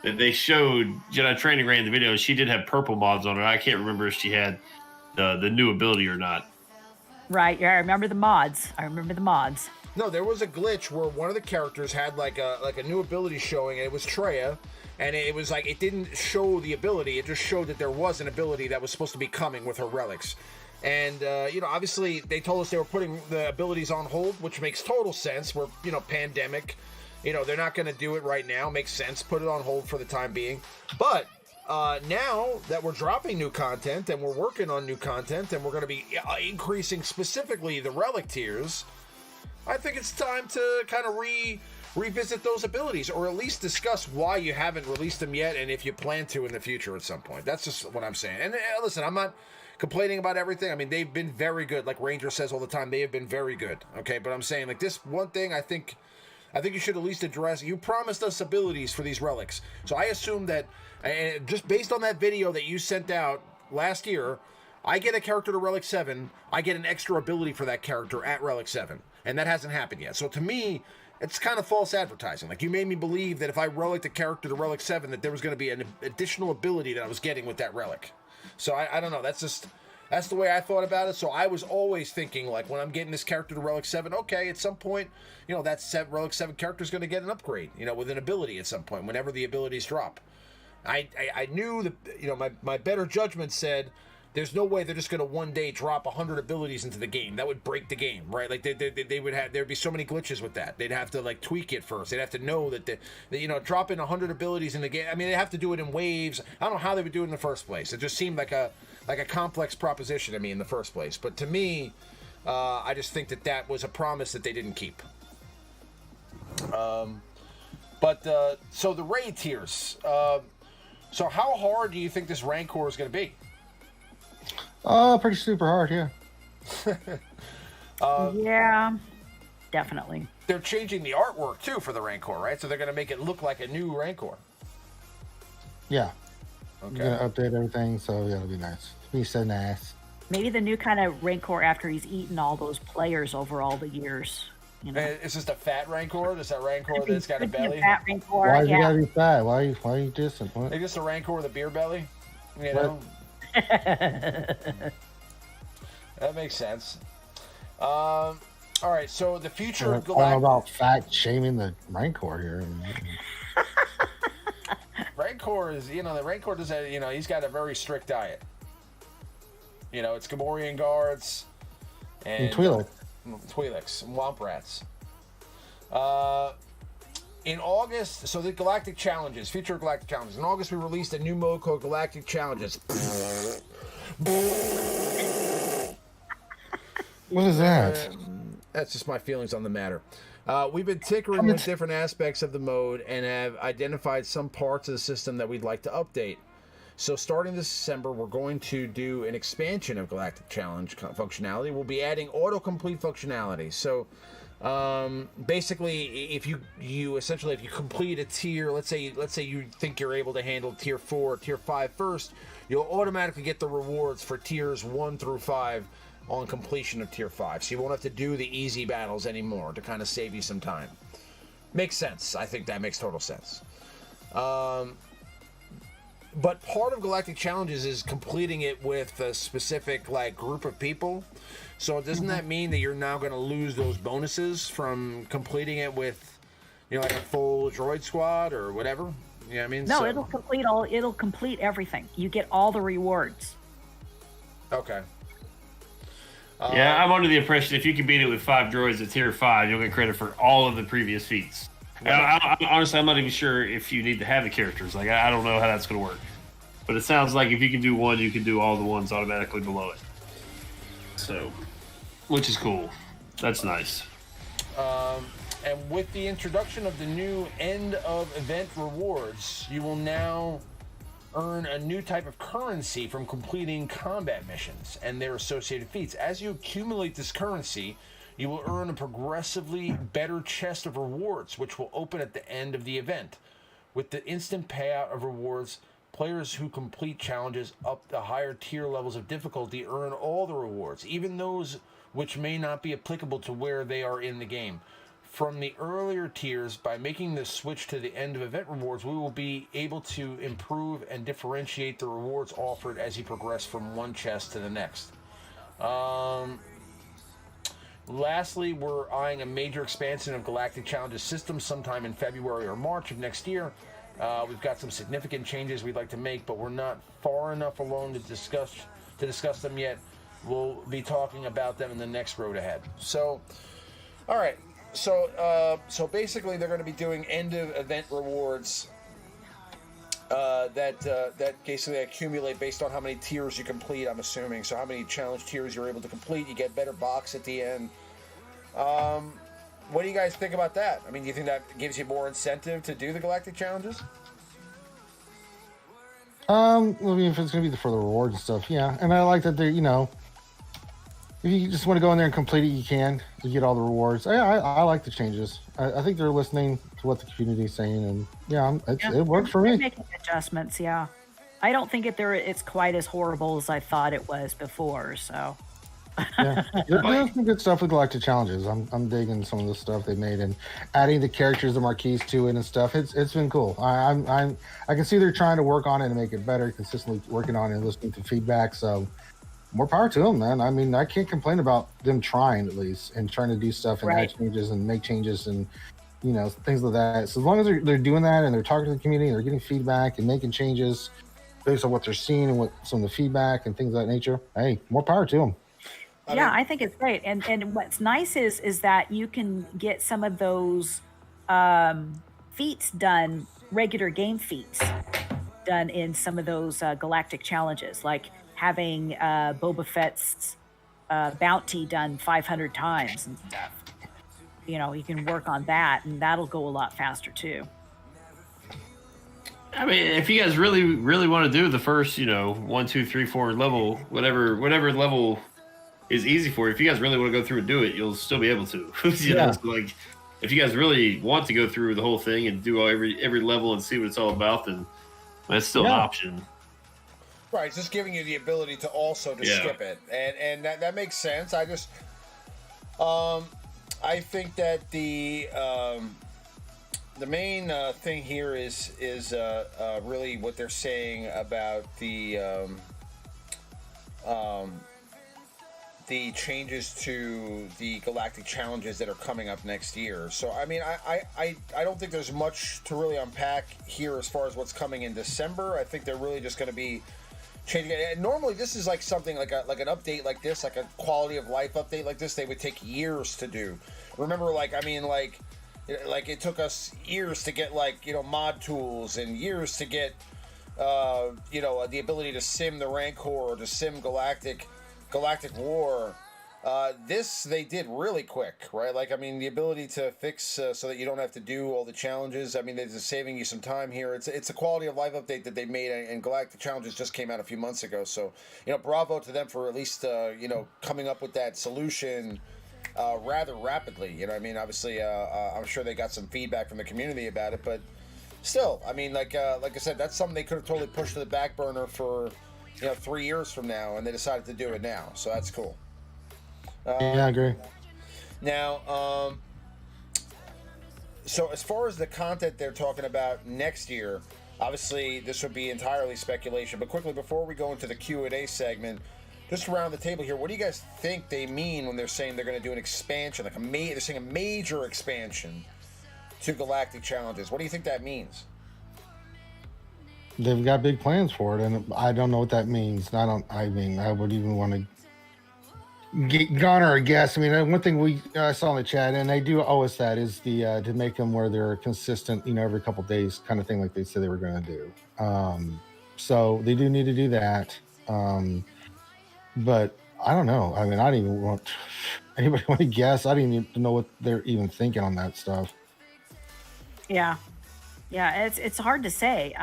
that they showed, Jedi Training ran the video, and she did have purple mods on her. I can't remember if she had the new ability or not. Right, yeah, I remember the mods. No, there was a glitch where one of the characters had like a new ability showing, and it was Treya, and it was like it didn't show the ability; it just showed that there was an ability that was supposed to be coming with her relics. And obviously they told us they were putting the abilities on hold, which makes total sense. We're pandemic, they're not going to do it right now. Makes sense. Put it on hold for the time being, but. Now that we're dropping new content and we're working on new content and we're going to be increasing specifically the relic tiers, I think it's time to kind of revisit those abilities, or at least discuss why you haven't released them yet and if you plan to in the future at some point. That's just what I'm saying. And listen, I'm not complaining about everything. I mean, they've been very good. Like Ranger says all the time, they have been very good. Okay, but I'm saying, like, this one thing I think I think you should at least address. You promised us abilities for these relics, so I assume that, and just based on that video that you sent out last year, I get a character to Relic 7, I get an extra ability for that character at Relic 7, and that hasn't happened yet. So to me, it's kind of false advertising. Like, you made me believe that if I relic the character to Relic 7, that there was going to be an additional ability that I was getting with that relic. So I don't know. That's the way I thought about it. So I was always thinking, like, when I'm getting this character to Relic 7, okay, at some point, you know, that Relic 7 character is going to get an upgrade, you know, with an ability at some point, whenever the abilities drop. I knew that, you know, my better judgment said, there's no way they're just going to one day drop 100 abilities into the game. That would break the game, right? Like, they would have, there'd be so many glitches with that. They'd have to, like, tweak it first. They'd have to know that you know, dropping 100 abilities in the game. I mean, they have to do it in waves. I don't know how they would do it in the first place. It just seemed like a complex proposition to me in the first place. But to me, I just think that was a promise that they didn't keep. So the raid tiers. So how hard do you think this Rancor is going to be? Pretty super hard, yeah. Yeah, definitely. They're changing the artwork too for the Rancor, right? So they're going to make it look like a new Rancor. Yeah. Okay. You're gonna update everything, so yeah, it'll be nice. It'll be so nice. Maybe the new kind of Rancor after he's eaten all those players over all the years. You know? It's just a fat Rancor? Just a Rancor that's got a belly? A fat Rancor, Why you gotta be fat? Why are you dissing? What? It's just a Rancor with a beer belly? You know? That makes sense. All right, so the future of Galactic... I don't know about fat shaming the Rancor here. Rancor is, you know, the Rancor does that, you know, he's got a very strict diet. You know, it's Gamorrean guards and Twi'lek. Twi'leks and Womp Rats. In August, so the Galactic Challenges, future Galactic Challenges. In August, we released a new mode called Galactic Challenges. What is that? That's just my feelings on the matter. We've been tinkering with different aspects of the mode and have identified some parts of the system that we'd like to update. So starting this December, we're going to do an expansion of Galactic Challenge functionality. We'll be adding autocomplete functionality. So basically, if you essentially, if you complete a tier, let's say you think you're able to handle tier 4 or tier 5 first, you'll automatically get the rewards for tiers 1 through 5 on completion of tier 5. So you won't have to do the easy battles anymore to kind of save you some time. Makes sense. I think that makes total sense. But part of Galactic Challenges is completing it with a specific, like, group of people. So doesn't that mean that you're now going to lose those bonuses from completing it with, you know, like a full droid squad or whatever? You know what I mean? No, it'll complete everything. You get all the rewards. Okay. Yeah, I'm under the impression if you can beat it with 5 droids at tier 5, you'll get credit for all of the previous feats. Honestly, I'm not even sure if you need to have the characters. Like, I don't know how that's going to work. But it sounds like if you can do one, you can do all the ones automatically below it. So, which is cool. That's nice. And with the introduction of the new end of event rewards, you will now earn a new type of currency from completing combat missions and their associated feats. As you accumulate this currency, you will earn a progressively better chest of rewards, which will open at the end of the event. With the instant payout of rewards, players who complete challenges up to higher tier levels of difficulty earn all the rewards, even those which may not be applicable to where they are in the game. From the earlier tiers, by making the switch to the end of event rewards, we will be able to improve and differentiate the rewards offered as you progress from one chest to the next. Lastly, we're eyeing a major expansion of Galactic Challenges system sometime in February or March of next year. We've got some significant changes we'd like to make, but we're not far enough along to discuss them yet. We'll be talking about them in the next road ahead. So, all right. So basically, they're going to be doing end of event rewards that basically accumulate based on how many tiers you complete. I'm assuming so. How many challenge tiers you're able to complete, you get better box at the end. What do you guys think about that? I mean, do you think that gives you more incentive to do the Galactic Challenges? I mean, if it's gonna be for the rewards and stuff, yeah. And I like that they, you know, if you just want to go in there and complete it, you can. You get all the rewards. I like the changes. I think they're listening to what the community is saying, and it worked for me. Making adjustments, yeah. I don't think it's quite as horrible as I thought it was before. So. Yeah, there's some good stuff with Galactic Challenges. I'm digging some of the stuff they made and adding the characters, the marquees to it and stuff. It's been cool. I can see they're trying to work on it and make it better, consistently working on it and listening to feedback. So more power to them, man. I mean, I can't complain about them trying at least and trying to do stuff and add changes and make changes and things like that. So as long as they're doing that and they're talking to the community and they're getting feedback and making changes based on what they're seeing and what some of the feedback and things of that nature, hey, more power to them. I think it's great. And what's nice is that you can get some of those feats done, regular game feats done in some of those galactic challenges, like having Boba Fett's bounty done 500 times and stuff. You can work on that, and that'll go a lot faster too. I mean, if you guys really, really want to do the first, 1, 2, 3, 4 level, whatever level is easy for you. If you guys really want to go through and do it, you'll still be able to. You know, so like if you guys really want to go through the whole thing and do every level and see what it's all about, then that's still an option. Right, it's just giving you the ability to also skip it, and that makes sense. I just, I think that the main thing here is really what they're saying about the changes to the galactic challenges that are coming up next year. So I mean, I don't think there's much to really unpack here as far as what's coming in December. I think they're really just going to be changing it. And normally this is like something like an update like this, like a quality of life update like this, they would take years to do. Remember, like it took us years to get mod tools and years to get the ability to sim the Rancor or to sim Galactic War. This they did really quick, right? Like, I mean, the ability to fix so that you don't have to do all the challenges. I mean, they're just saving you some time here. It's a quality of life update that they made, and Galactic Challenges just came out a few months ago. So, bravo to them for at least coming up with that solution rather rapidly. I mean, obviously, I'm sure they got some feedback from the community about it, but still, I mean, like I said, that's something they could have totally pushed to the back burner for 3 years from now, and they decided to do it now. So that's cool. Yeah, I agree. Now, so as far as the content they're talking about next year, obviously this would be entirely speculation. But quickly, before we go into the Q&A segment, just around the table here, what do you guys think they mean when they're saying they're going to do an expansion, like they're saying a major expansion to Galactic Challenges? What do you think that means? They've got big plans for it, and I don't know what that means. I would even want to garner a guess. I mean, one thing I saw in the chat, and they do owe us that, is the to make them where they're consistent, every couple of days kind of thing, like they said they were going to do. So they do need to do that. But I don't know. I mean, I don't even want anybody want to guess. I didn't even know what they're even thinking on that stuff. Yeah, it's hard to say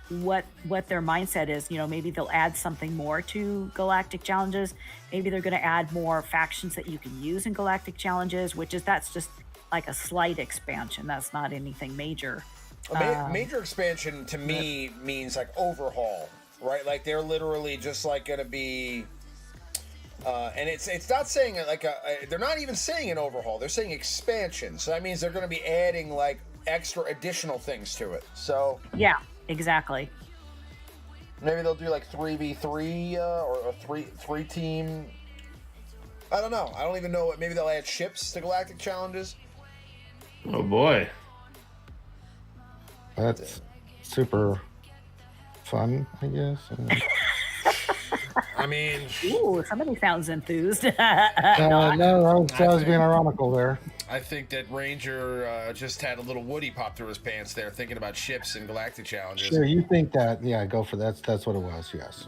what their mindset is. Maybe they'll add something more to Galactic Challenges. Maybe they're going to add more factions that you can use in Galactic Challenges, that's just like a slight expansion. That's not anything major. Major expansion to me means like overhaul, right? Like they're literally just like going to be, and it's not saying like they're not even saying an overhaul. They're saying expansion. So that means they're going to be adding like extra additional things to it. So yeah, exactly. Maybe they'll do like 3v3 or three team. I don't know. I don't even know. Maybe they'll add ships to Galactic Challenges. Oh boy, that's super fun, I guess. I mean, ooh, somebody sounds enthused. No, I was being ironical there. I think that Ranger just had a little Woody pop through his pants there, thinking about ships and Galactic Challenges. Sure, you think that? Yeah, go for that. That's what it was. Yes.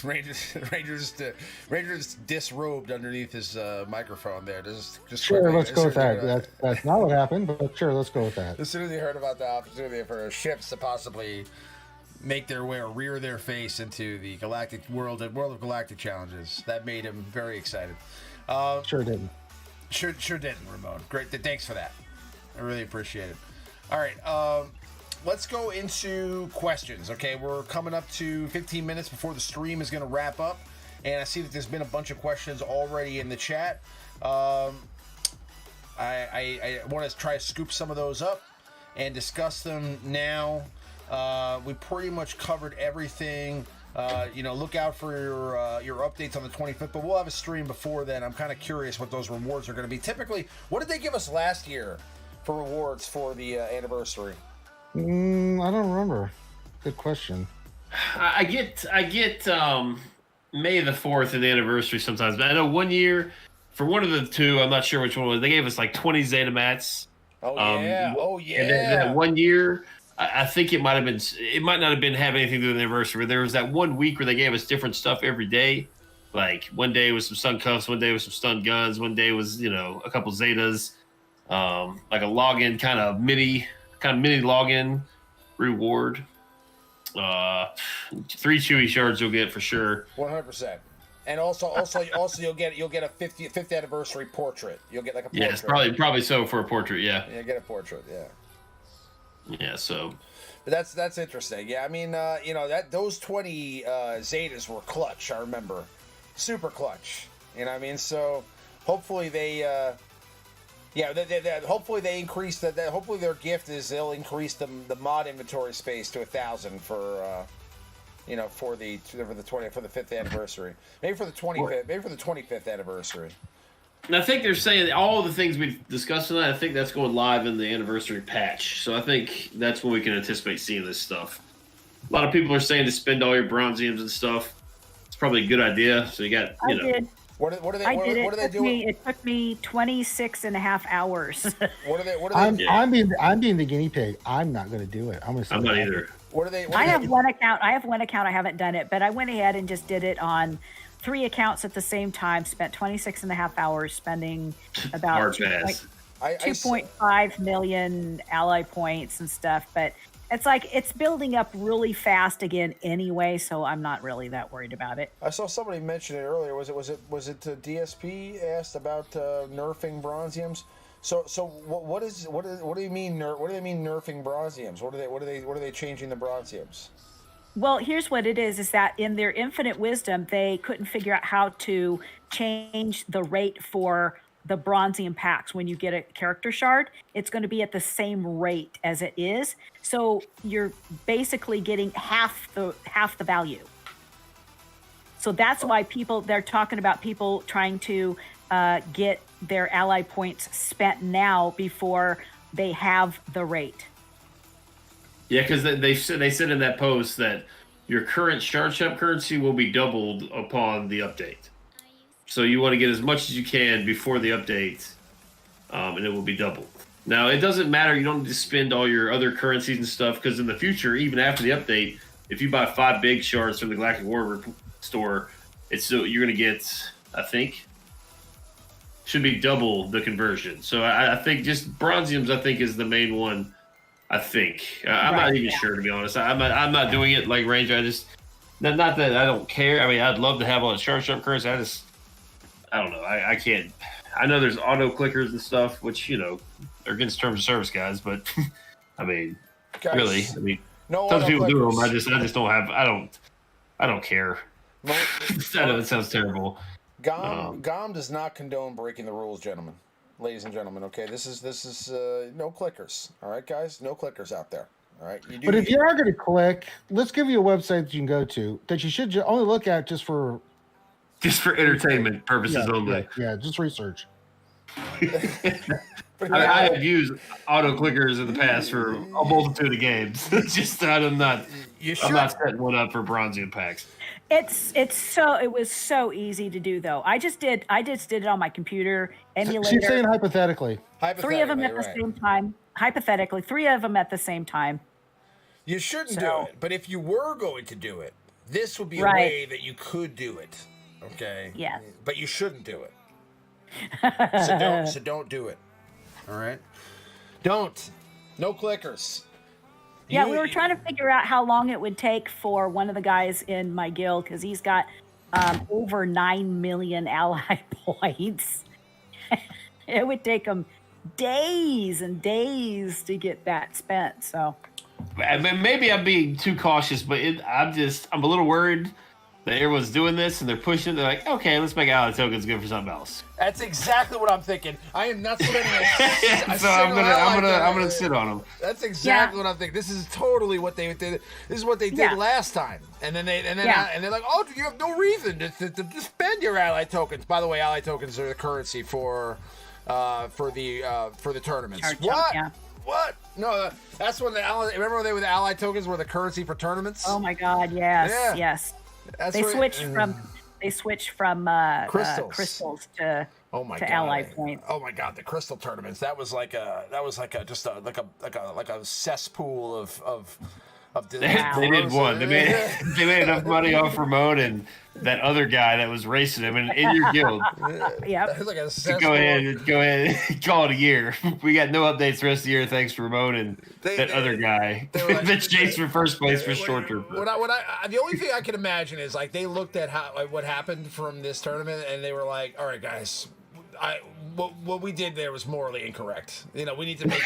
Ranger's disrobed underneath his microphone there. Just sure, quickly, let's go with that. That's not what happened, but sure, let's go with that. As soon as you heard about the opportunity for ships to possibly make their way or rear their face into the Galactic World of Galactic challenges. That made him very excited. Sure didn't. Sure didn't, Ramon. Great. Thanks for that. I really appreciate it. All right. Let's go into questions. Okay, we're coming up to 15 minutes before the stream is going to wrap up, and I see that there's been a bunch of questions already in the chat. I want to try to scoop some of those up and discuss them now. We pretty much covered everything. Look out for your updates on the 25th, but we'll have a stream before then. I'm kind of curious what those rewards are going to be. Typically, what did they give us last year for rewards for the anniversary? I don't remember. Good question. I get May the 4th and the anniversary sometimes, but I know one year for one of the two, I'm not sure which one it was, they gave us like 20 Zeta mats. Oh yeah. And then that one year, I think it might not have been have anything to do with the anniversary, but there was that 1 week where they gave us different stuff every day. Like one day was some stun cuffs, one day was some stun guns, one day was, a couple Zetas, like a login kind of mini login reward. 3 Chewy shards you'll get for sure. 100%. And also you'll get a 50th anniversary portrait. You'll get like a portrait. Yes, probably so for a portrait. Yeah. Yeah, get a portrait. Yeah. Yeah. So. But that's interesting. Yeah, I mean, those 20 Zetas were clutch. I remember, super clutch. You know what I mean? So hopefully they. Hopefully they increase that. Hopefully their gift is they'll increase the mod inventory space to 1,000 for the 5th anniversary. Maybe for the 25th. Maybe for the 25th anniversary. And I think they're saying that all the things we've discussed tonight. I think that's going live in the anniversary patch. So I think that's when we can anticipate seeing this stuff. A lot of people are saying to spend all your bronziums and stuff. It's probably a good idea. So you got I did. What are they doing? It took me 26 and a half hours. I'm being the guinea pig. I'm not going to do it. I'm not either. I have one account. I haven't done it, but I went ahead and just did it on 3 accounts at the same time. Spent 26 and a half hours spending about 2.5 million ally points and stuff. But it's like it's building up really fast again anyway, so I'm not really that worried about it. I saw somebody mention it earlier. Was it DSP asked about nerfing bronziums? So what do you mean what do they mean nerfing bronziums? What are they changing the bronziums? Well, here's what it is that in their infinite wisdom, they couldn't figure out how to change the rate for the bronzium packs. When you get a character shard, it's going to be at the same rate as it is. So you're basically getting half the value. So that's why they're talking about people trying to get their ally points spent now before they have the rate. Yeah, because they said in that post that your current shard shop currency will be doubled upon the update. So you want to get as much as you can before the update, and it will be doubled. Now, it doesn't matter. You don't need to spend all your other currencies and stuff, because in the future, even after the update, if you buy 5 big shards from the Galactic War store, you're going to get, I think, should be double the conversion. So I think just bronziums, I think, is the main one. I think I'm not even sure, to be honest. I'm not doing it like Ranger. I just not that I don't care. I mean, I'd love to have all the shard currency. I don't know. I can't. I know there's auto clickers and stuff, which are against terms of service, guys. But I mean, really, some people do them. I just don't have. I don't care. I know it sounds terrible. GOM does not condone breaking the rules, gentlemen. Ladies and gentlemen, okay, this is no clickers. All right, guys, no clickers out there. All right, but if you are going to click, let's give you a website that you can go to that you should only look at just for entertainment purposes only. Yeah, just research. I have used auto clickers in the past for a multitude of games. Just I'm not setting one up for bronzium packs. It was so easy to do though. I just did it on my computer emulator. She's saying hypothetically. 3 of them at the same time. Hypothetically, 3 of them at the same time. You shouldn't do it, but if you were going to do it, this would be a way that you could do it. Okay. Yes. But you shouldn't do it. So don't do it. All right. Don't. No clickers. Yeah, we were trying to figure out how long it would take for one of the guys in my guild, because he's got over 9 million ally points. It would take him days and days to get that spent. So maybe I'm being too cautious, but I'm a little worried that everyone's doing this and they're pushing. They're like, okay, let's make ally tokens good for something else. That's exactly what I'm thinking. I am not spending so I'm gonna sit on them. That's exactly what I'm thinking. This is totally what they did. This is what they did last time. And then they're like, oh, you have no reason to spend your ally tokens. By the way, ally tokens are the currency for the tournaments. What? No, that's when remember when the ally tokens were the currency for tournaments? Oh my God, yes. They switched from crystals to ally points. Oh my God, the crystal tournaments. That was like a cesspool of they did one. They made enough money off Ramon and that other guy that was racing him in your guild. Yep. Like a go ahead, call it a year. We got no updates the rest of the year thanks to Ramon and that other guy that chased for first place for short term. The only thing I can imagine is like they looked at what happened from this tournament and they were like, all right, guys. What we did there was morally incorrect. You know, we need to make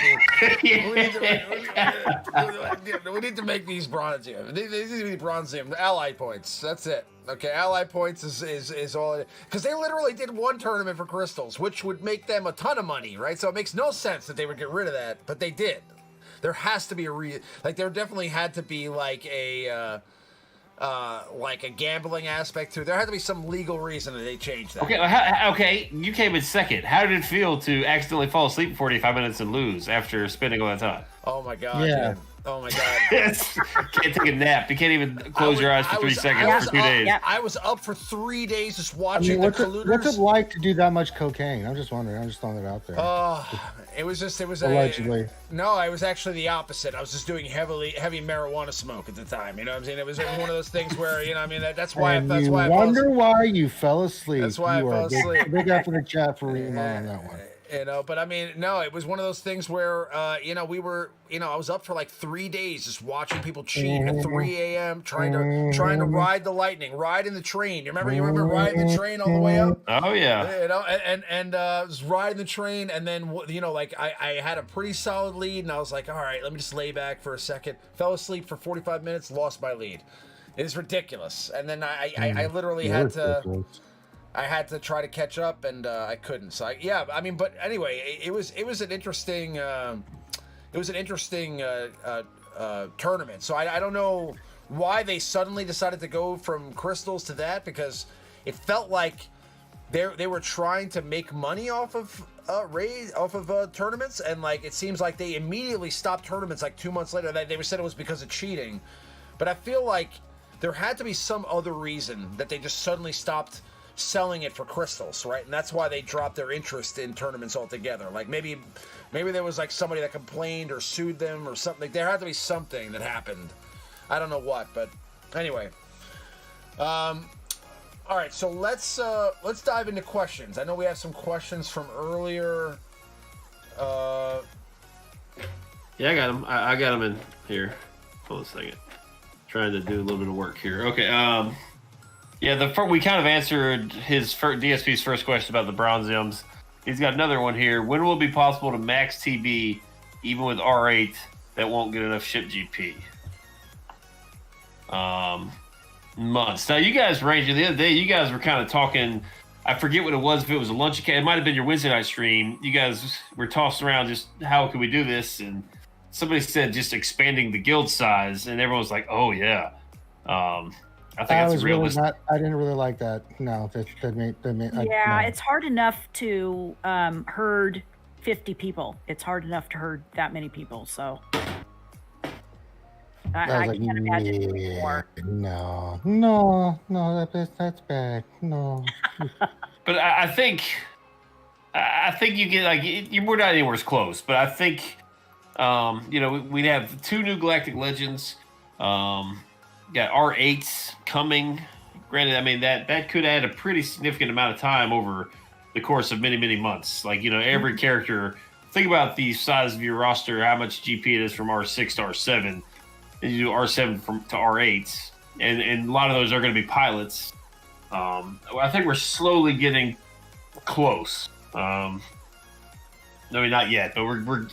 we need to make these bronzium. These need to be bronzium. Ally points. That's it. Okay, ally points is all. Because they literally did one tournament for crystals, which would make them a ton of money, right? So it makes no sense that they would get rid of that, but they did. There has to be there definitely had to be like a gambling aspect to it. There had to be some legal reason that they changed that. Okay, you came in second. How did it feel to accidentally fall asleep for 45 minutes and lose after spending all that time? Oh my God. Yeah. Dude. Oh my God. Can't take a nap. You can't even close your eyes for 3 seconds for 2 days. I was up for 3 days just watching the colluders. What's it like to do that much cocaine? I'm just wondering. I'm just throwing it out there. It was allegedly. No, it was actually the opposite. I was just doing heavy marijuana smoke at the time. You know what I'm saying? It was one of those things where, you know, I mean, that's why. I wonder why you fell asleep. That's why I fell asleep. Big up for the chat for reading on that one. You know, but I mean, no, it was one of those things where, we were, I was up for like 3 days just watching people cheat at 3 a.m. trying to ride the lightning, ride in the train. You remember riding the train all the way up? Oh yeah. You know, and was riding the train, and then I had a pretty solid lead, and I was like, all right, let me just lay back for a second. Fell asleep for 45 minutes, lost my lead. It's ridiculous, and then I literally had to. I had to try to catch up, and I couldn't. So but anyway, it was an interesting tournament. So I don't know why they suddenly decided to go from crystals to that, because it felt like they were trying to make money off of tournaments, and like it seems like they immediately stopped tournaments like 2 months later. They said it was because of cheating, but I feel like there had to be some other reason that they just suddenly stopped selling it for crystals, right? And that's why they dropped their interest in tournaments altogether. Like maybe there was like somebody that complained or sued them or something. There had to be something that happened. I don't know what, but anyway. All right, so let's dive into questions. I know we have some questions from earlier. Yeah, I got them. I got them in here. Hold on a second. Trying to do a little bit of work here. Okay. Yeah, we kind of answered his DSP's first question about the bronziums. He's got another one here. When will it be possible to max TB even with R8 that won't get enough ship GP? Months. Now, you guys, Ranger, the other day, you guys were kind of talking. I forget what it was. If it was a lunch, it might have been your Wednesday night stream. You guys were tossing around just how can we do this, and somebody said just expanding the guild size, and everyone was like, "Oh yeah." I think that's realistic. I didn't really like that. No, it's hard enough to herd 50 people. It's hard enough to herd that many people. So I can't imagine more. No, that's bad. No. But I think you get we're not anywhere close. But I think we'd have 2 new Galactic Legends. Got R8s coming. Granted, I mean that could add a pretty significant amount of time over the course of many, many months. Like, every character. Think about the size of your roster, how much GP it is from R6 to R7. and you do R7 to R8s, and a lot of those are going to be pilots. I think we're slowly getting close. I mean, not yet, but we're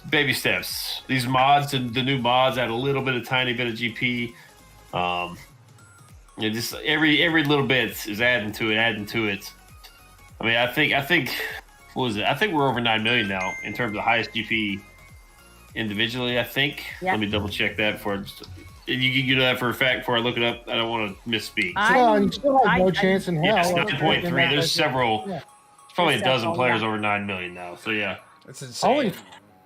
baby steps. These mods and the new mods add a tiny bit of GP. Just every little bit is adding to it. I mean, I think what was it? I think we're over 9 million now in terms of highest GP individually. I think. Yeah. Let me double check that before. You know that for a fact before I look it up. I don't want to misspeak. You still have no chance in hell. Yeah, it's 9.3. There's several. Yeah. Probably a dozen players over 9 million now. So yeah, That's insane.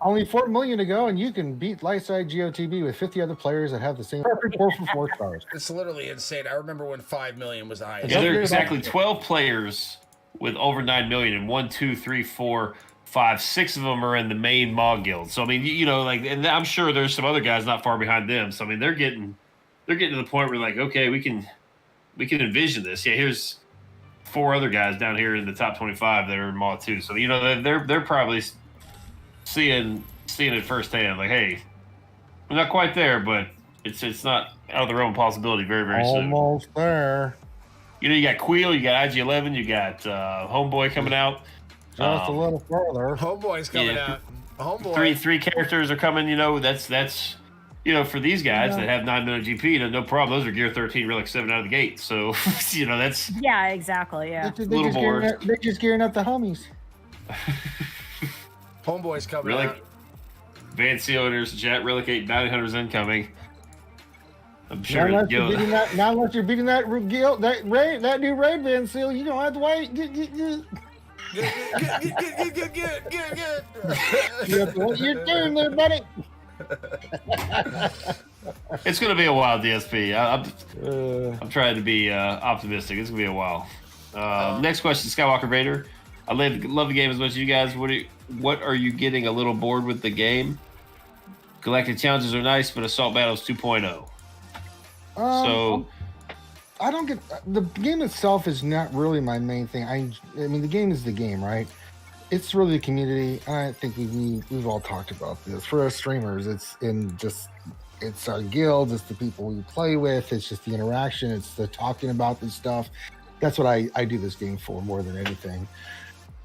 Only 4 million to go, and you can beat Lightside GOTB with 50 other players that have the same 4 for 4 stars. It's literally insane. I remember when 5 million was the highest. Yeah, there are exactly 12 players with over 9 million, and 1, 2, 3, 4, 5, 6 of them are in the main Mog Guild. So I mean, you know, like, and I'm sure there's some other guys not far behind them. So I mean, they're getting to the point where like, okay, we can envision this. Yeah, here's 4 other guys down here in the top 25 that are in Mod 2. So you know, they're probably seeing it firsthand. Like, hey, we're not quite there, but it's not out of the realm of possibility. Very soon. Almost there. You know, you got Queel, you got IG11, you got Homeboy coming out. Just a little further. Homeboy's coming out. Homeboy. Three characters are coming. You know, that's you know, for these guys that have 9 million GP, no problem. Those are Gear 13, Relic 7 out of the gate. So you know, that's exactly. Yeah, They're just gearing up the homies. Homeboy's coming Relic, out. Van Sealers, Jet, Relic 8, bounty hunters incoming. I'm sure. Now unless you're beating that guild, that new raid Van Seal, you don't have to wait. Good. What you doing there, buddy? It's going to be a while, DSP. I'm trying to be optimistic. It's going to be a while. Next question, Skywalker Vader. I love the game as much as you guys. What are you getting a little bored with the game? Galactic challenges are nice, but Assault Battles 2.0. So I don't get the game itself is not really my main thing. I mean, the game is the game, right? It's really the community. I think we've all talked about this. For us streamers, it's our guild, it's the people we play with, it's just the interaction, it's the talking about this stuff. That's what I do this game for more than anything.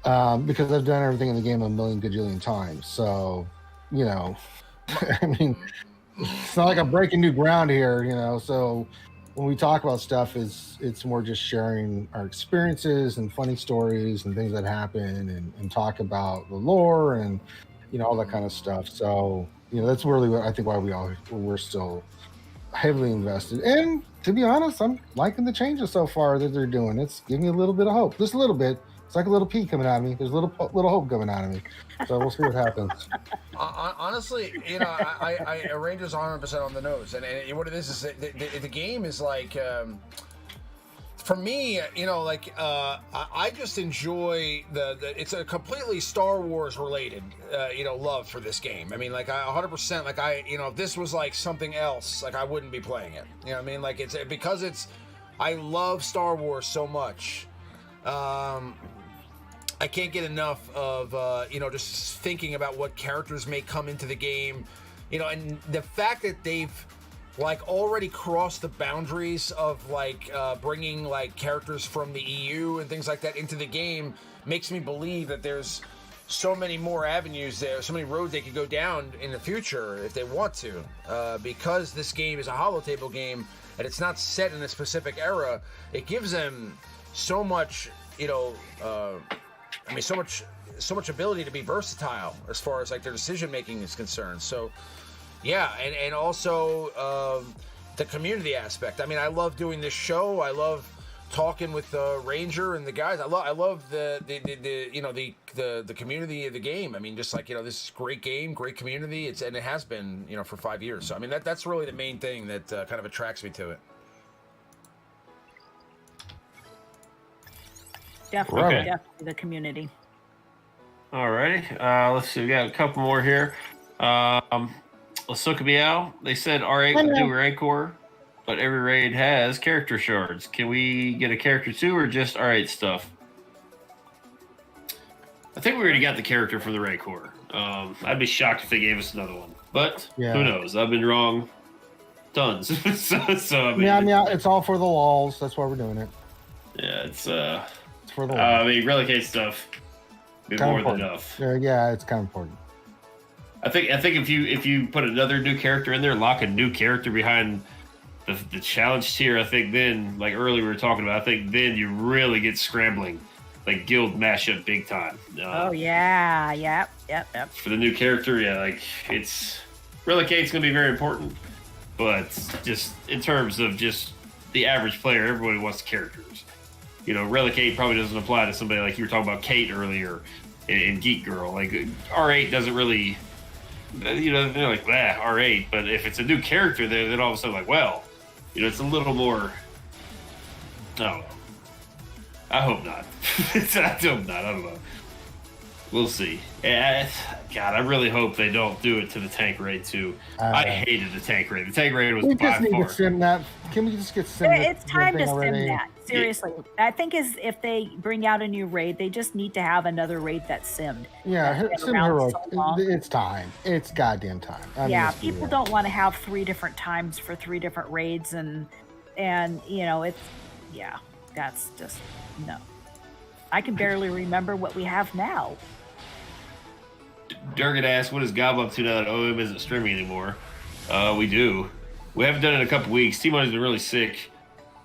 Because I've done everything in the game a million gajillion times. So, you know, I mean, it's not like I'm breaking new ground here, you know. So when we talk about stuff, it's more just sharing our experiences and funny stories and things that happen and talk about the lore and, you know, all that kind of stuff. So, you know, that's really what I think why we're still heavily invested. And to be honest, I'm liking the changes so far that they're doing. It's giving me a little bit of hope, just a little bit. It's like a little pea coming out of me. There's a little hope coming out of me. So we'll see what happens. Honestly, you know, I Ranger's 100% on the nose. And what it is the game is like, for me, you know, like, I just enjoy it's a completely Star Wars related, you know, love for this game. I mean, like, 100%, like, you know, if this was like something else, like, I wouldn't be playing it. You know what I mean? Like, because I love Star Wars so much. I can't get enough of, you know, just thinking about what characters may come into the game, you know, and the fact that they've, like, already crossed the boundaries of, like, bringing, like, characters from the EU and things like that into the game makes me believe that there's so many more avenues there, so many roads they could go down in the future if they want to, because this game is a holotable game and it's not set in a specific era. It gives them so much, you know, I mean, so much ability to be versatile as far as like their decision making is concerned. So, yeah, and also the community aspect. I mean, I love doing this show. I love talking with Ranger and the guys. I love the you know, the community of the game. I mean, just like, you know, this is a great game, great community. And it has been, you know, for 5 years. So I mean, that's really the main thing that kind of attracts me to it. Definitely the community. Alrighty, let's see. We got a couple more here. Asuka Meow. They said R8 would do Rancor, but every raid has character shards. Can we get a character too, or just R8 stuff? I think we already got the character for the Rancor. I'd be shocked if they gave us another one, but who knows? I've been wrong tons. so I mean, yeah, it's all for the lulz. That's why we're doing it. Yeah, it's for the. I mean, relicate stuff. Be more than enough. Yeah, it's kind of important. I think if you put another new character in there, lock a new character behind the challenge tier, I think then, like earlier we were talking about, I think then you really get scrambling, like guild mashup big time. Oh yeah, yep. For the new character, yeah, like it's relicate's gonna be very important, but just in terms of just the average player, everybody wants the characters. You know, relicate probably doesn't apply to somebody like you were talking about Kate earlier in Geek Girl. Like R8 doesn't really, you know, they're like, R8. But if it's a new character there, then all of a sudden, like, well, you know, it's a little more. I don't know. I hope not. I hope not. I don't know. We'll see. God, I really hope they don't do it to the tank raid too. I hated the tank raid. The tank raid was by far. We just need to sim that. Can we just get sim? It's time to sim that. Seriously, I think if they bring out a new raid, they just need to have another raid that's simmed. Yeah, sim heroic. It's time. It's goddamn time. People don't want to have 3 different times for 3 different raids, and you know that's just no. I can barely remember what we have now. Durgan asked, what is Gob up to now that OM isn't streaming anymore? We do. We haven't done it in a couple weeks. TMoney's been really sick.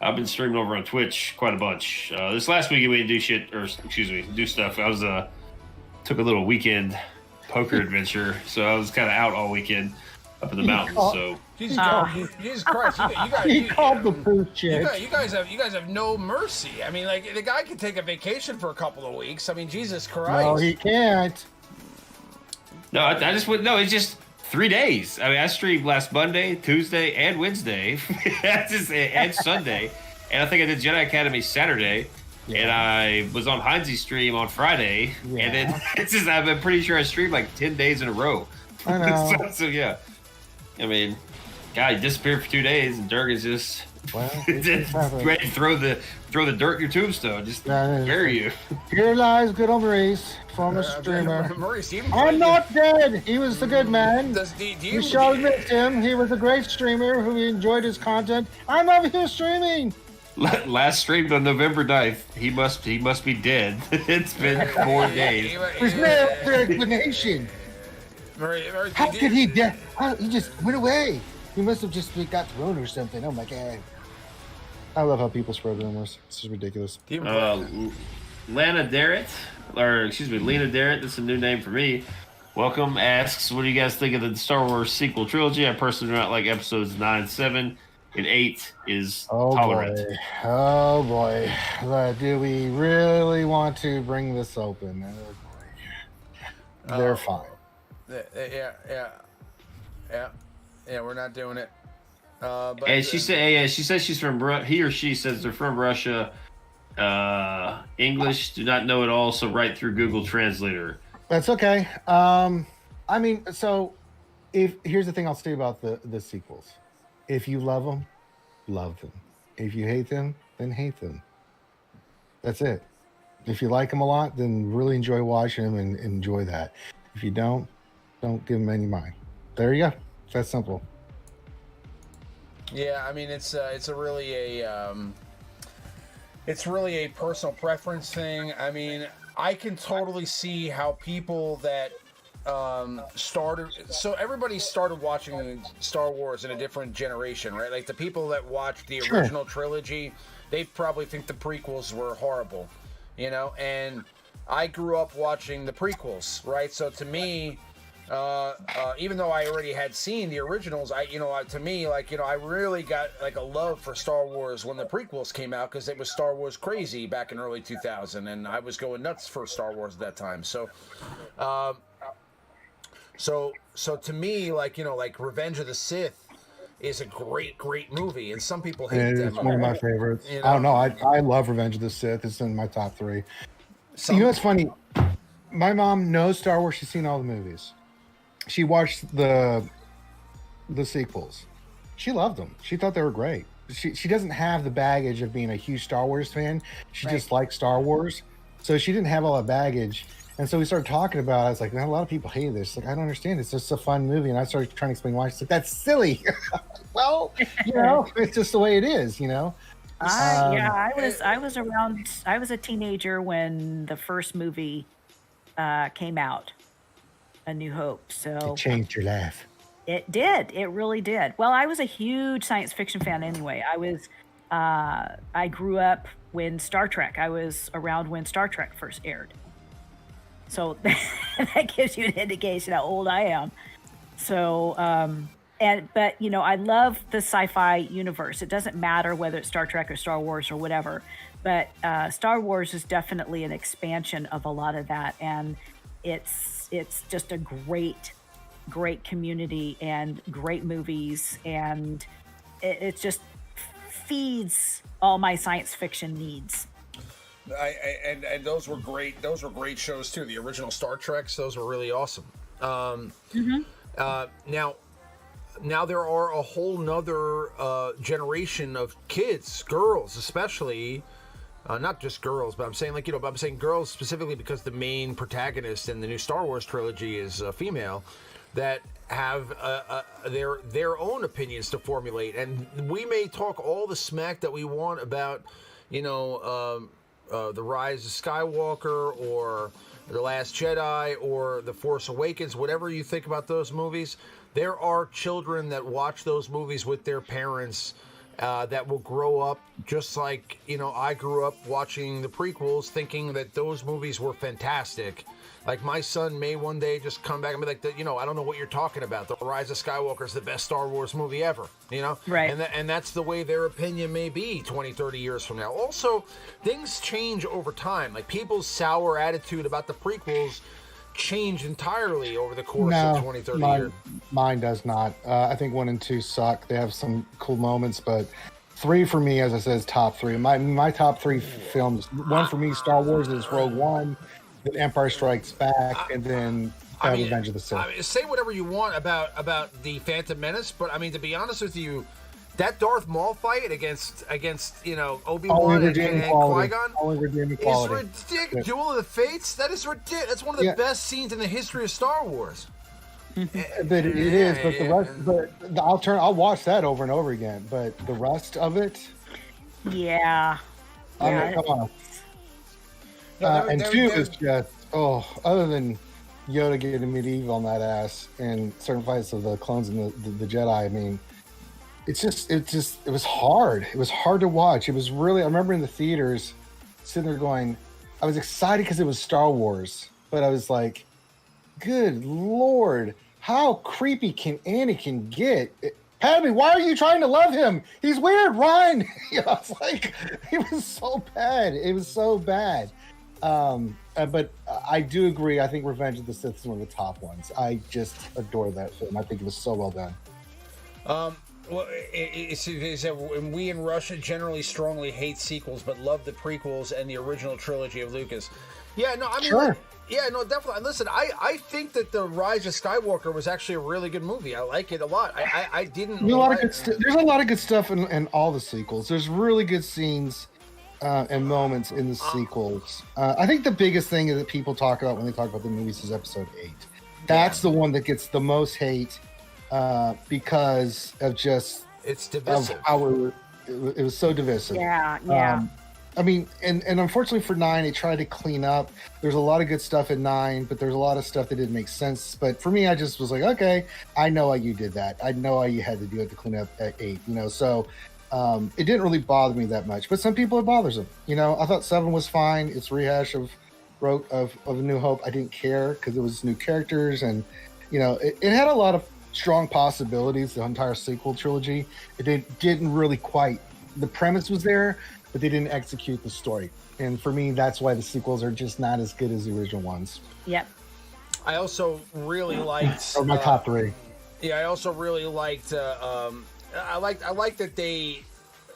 I've been streaming over on Twitch quite a bunch. This last week we didn't do stuff. I was took a little weekend poker adventure, so I was kind of out all weekend up in the mountains. So Jesus Christ, he called the poo chick. You guys have no mercy. I mean, like the guy can take a vacation for a couple of weeks. I mean, Jesus Christ. No, he can't. No, I just went. No, it's just 3 days. I mean, I streamed last Monday, Tuesday, and Wednesday, and Sunday, and I think I did Jedi Academy Saturday, and I was on Heinz's stream on Friday, and then I'm pretty sure I streamed like 10 days in a row. I know. so yeah, I mean, God, he disappeared for 2 days, and Durgan's just ready to throw the dirt in your tombstone, just bury you. Here lies good old Maurice, former streamer. Maurice, I'm not dead. He was a good man. We shall miss him. He was a great streamer who enjoyed his content. I'm over here streaming. Last streamed on November 9th. He must be dead. It's been 4 days. There's no other explanation. How could he die? He just went away. He must have just got thrown or something. Oh my god. I love how people spread rumors. This is ridiculous. Lena Darrett, this is a new name for me. Welcome, asks, what do you guys think of the Star Wars sequel trilogy? I personally do not like episodes 9, 7, and 8 is tolerant. Oh boy. Do we really want to bring this open? Oh boy. They're fine. Yeah, we're not doing it. And she says she's from. He or she says they're from Russia. English, do not know it all, so write through Google Translator. That's okay. I mean, so here's the thing I'll say about the sequels. If you love them, love them. If you hate them, then hate them. That's it. If you like them a lot, then really enjoy watching them and enjoy that. If you don't give them any mind. There you go. It's that simple. Yeah, I mean it's really a personal preference thing. I mean, I can totally see how people that everybody started watching Star Wars in a different generation, right? Like the people that watched the original trilogy, they probably think the prequels were horrible, you know. And I grew up watching the prequels, right? So to me, even though I already had seen the originals, I really got like a love for Star Wars when the prequels came out, because it was Star Wars crazy back in early 2000, and I was going nuts for Star Wars at that time. So to me, like Revenge of the Sith is a great movie, and some people hate it. It's one of my favorites. You know? I don't know. I love Revenge of the Sith. It's in my top 3. You know what's funny? My mom knows Star Wars. She's seen all the movies. She watched the sequels. She loved them. She thought they were great. She doesn't have the baggage of being a huge Star Wars fan. She just likes Star Wars. So she didn't have all that baggage. And so we started talking about it. I was like, man, a lot of people hate this. Like, I don't understand. It's just a fun movie. And I started trying to explain why. She's like, that's silly. Well, it's just the way it is, I was around. I was a teenager when the first movie came out, A New Hope. So it changed your life. It did. It really did. Well, I was a huge science fiction fan anyway. I grew up when Star Trek. I was around when Star Trek first aired. So that gives you an indication how old I am. So, but I love the sci-fi universe. It doesn't matter whether it's Star Trek or Star Wars or whatever, but Star Wars is definitely an expansion of a lot of that, and it's just a great community and great movies, and it just feeds all my science fiction needs. And those were great. Those were great shows too. The original Star Treks, those were really awesome. Now there are a whole nother generation of kids, girls especially, not just girls, but I'm saying I'm saying girls specifically because the main protagonist in the new Star Wars trilogy is a female, that have their own opinions to formulate, and we may talk all the smack that we want about, the Rise of Skywalker or The Last Jedi or The Force Awakens, whatever you think about those movies. There are children that watch those movies with their parents that will grow up just like, I grew up watching the prequels thinking that those movies were fantastic. Like, my son may one day just come back and be like, I don't know what you're talking about. The Rise of Skywalker is the best Star Wars movie ever, Right. And that's the way their opinion may be 20, 30 years from now. Also, things change over time. Like, people's sour attitude about the prequels change entirely over the course of 20, 30 years. Mine does not. I think 1 and 2 suck. They have some cool moments, but 3 for me, as I said, is top 3. My top 3 films, 1 for me, Star Wars, is Rogue One, then Empire Strikes Back, and then Revenge of the Sith. Say whatever you want about the Phantom Menace, but to be honest with you, that Darth Maul fight against Obi-Wan and Qui-Gon, only redeeming quality. It's ridiculous. Duel of the Fates, that is ridiculous. That's one of the best scenes in the history of Star Wars. But it is, but the rest. I'll watch that over and over again. But the rest of it, yeah. Come on. And 2 is just other than Yoda getting medieval on that ass and certain fights of the clones and the Jedi. It was hard. It was hard to watch. It was really. I remember in the theaters, sitting there going, I was excited because it was Star Wars, but I was like, good Lord, how creepy can Anakin get? Padme, why are you trying to love him? He's weird, run! I was like, it was so bad. It was so bad. But I do agree. I think Revenge of the Sith is one of the top ones. I just adore that film. I think it was so well done. Well, it said we in Russia generally strongly hate sequels, but love the prequels and the original trilogy of Lucas. Yeah, no, sure. Yeah, no, definitely. Listen, I think that the Rise of Skywalker was actually a really good movie. I like it a lot. I didn't. There's a lot of good stuff in all the sequels. There's really good scenes and moments in the sequels. I think the biggest thing that people talk about when they talk about the movies is Episode 8. That's the one that gets the most hate because of just it's divisive. It was so divisive. Yeah. And unfortunately for 9, it tried to clean up. There's a lot of good stuff in 9, but there's a lot of stuff that didn't make sense. But for me, I just was like, okay, I know why you did that. I know why you had to do it to clean up at 8. So it didn't really bother me that much. But some people it bothers them. I thought 7 was fine. It's a rehash of A New Hope. I didn't care because it was new characters, and it had a lot of strong possibilities. The entire sequel trilogy, it didn't really quite. The premise was there, but they didn't execute the story. And for me, that's why the sequels are just not as good as the original ones. Yep. I also really liked my top 3. Yeah, I also really liked I like that they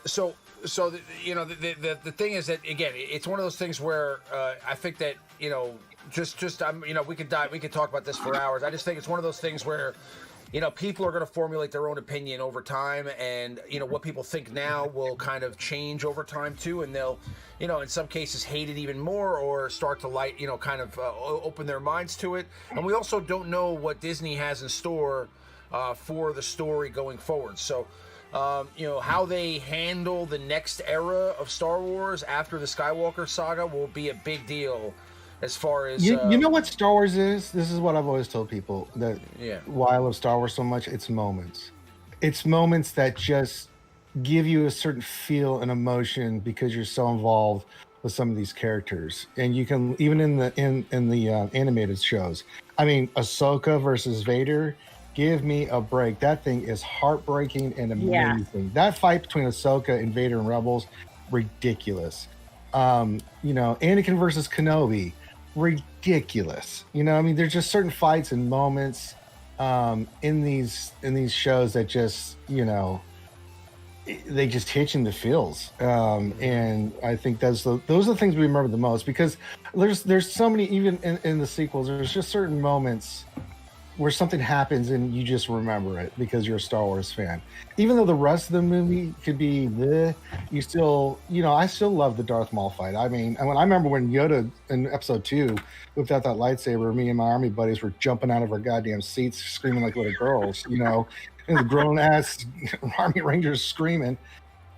the thing is that, again, it's one of those things where I think that we could talk about this for hours. I just think it's one of those things where people are going to formulate their own opinion over time, and what people think now will kind of change over time too, and they'll, in some cases hate it even more or start to kind of open their minds to it. And we also don't know what Disney has in store for the story going forward. So, how they handle the next era of Star Wars after the Skywalker saga will be a big deal. As far as you know what Star Wars is? This is what I've always told people that why I love Star Wars so much. It's moments. It's moments that just give you a certain feel and emotion because you're so involved with some of these characters. And you can even in the animated shows. I mean, Ahsoka versus Vader. Give me a break. That thing is heartbreaking and amazing. Yeah. That fight between Ahsoka and Vader and Rebels, ridiculous. Anakin versus Kenobi. Ridiculous. There's just certain fights and moments in these shows that just they just hit you in the feels, and I think those are the things we remember the most, because there's so many, even in the sequels, there's just certain moments where something happens and you just remember it because you're a Star Wars fan. Even though the rest of the movie could be you still, I still love the Darth Maul fight. I mean, I remember when Yoda in episode 2 whipped out that lightsaber, me and my army buddies were jumping out of our goddamn seats, screaming like little girls, and the grown ass army rangers screaming.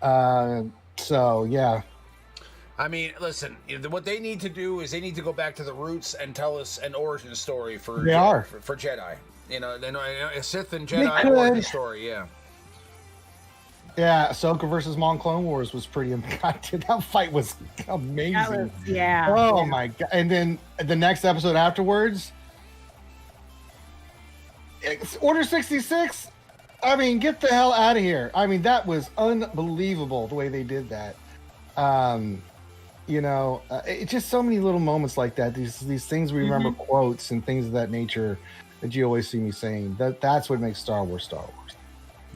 So yeah. I mean, listen, what they need to do is they need to go back to the roots and tell us an origin story for Jedi. A Sith and Jedi origin story, yeah. Yeah, Ahsoka versus Mon Clone Wars was pretty impactful. That fight was amazing. Oh my god. And then the next episode afterwards, Order 66. I mean, get the hell out of here. I mean, that was unbelievable the way they did that. It's just so many little moments like that. These things we remember, quotes and things of that nature that you always see me saying. That's what makes Star Wars Star Wars.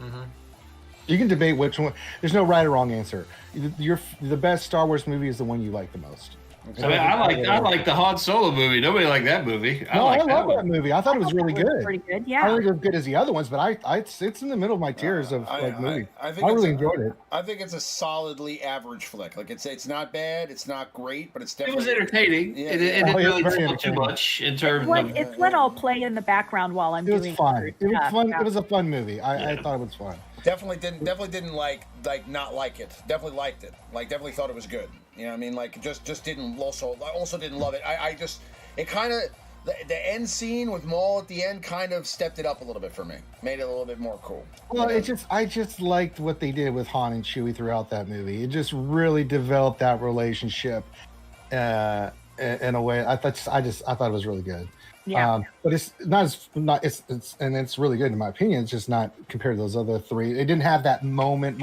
Mm-hmm. You can debate which one. There's no right or wrong answer. The best Star Wars movie is the one you like the most. I like the Han Solo movie. Nobody liked that movie. I love that movie. I thought it was really good. Pretty good, yeah. I don't think it was good as the other ones, but it's in the middle of my tiers of movie. I really enjoyed it. I think it's a solidly average flick. Like it's not bad, it's not great, but it's definitely. It was entertaining. Yeah. It didn't really tell too much in terms of. It's what I'll play in the background while I'm doing. It was fun. It was fun. It was a fun movie. I thought it was fun. Definitely didn't not like it. Definitely liked it. Definitely thought it was good. I mean, just didn't also didn't love it. It kind of the end scene with Maul at the end kind of stepped it up a little bit for me. Made it a little bit more cool. Well, I just liked what they did with Han and Chewie throughout that movie. It just really developed that relationship in a way. I thought it was really good. Yeah. But it's it's really good in my opinion. It's just not compared to those other three. It didn't have that moment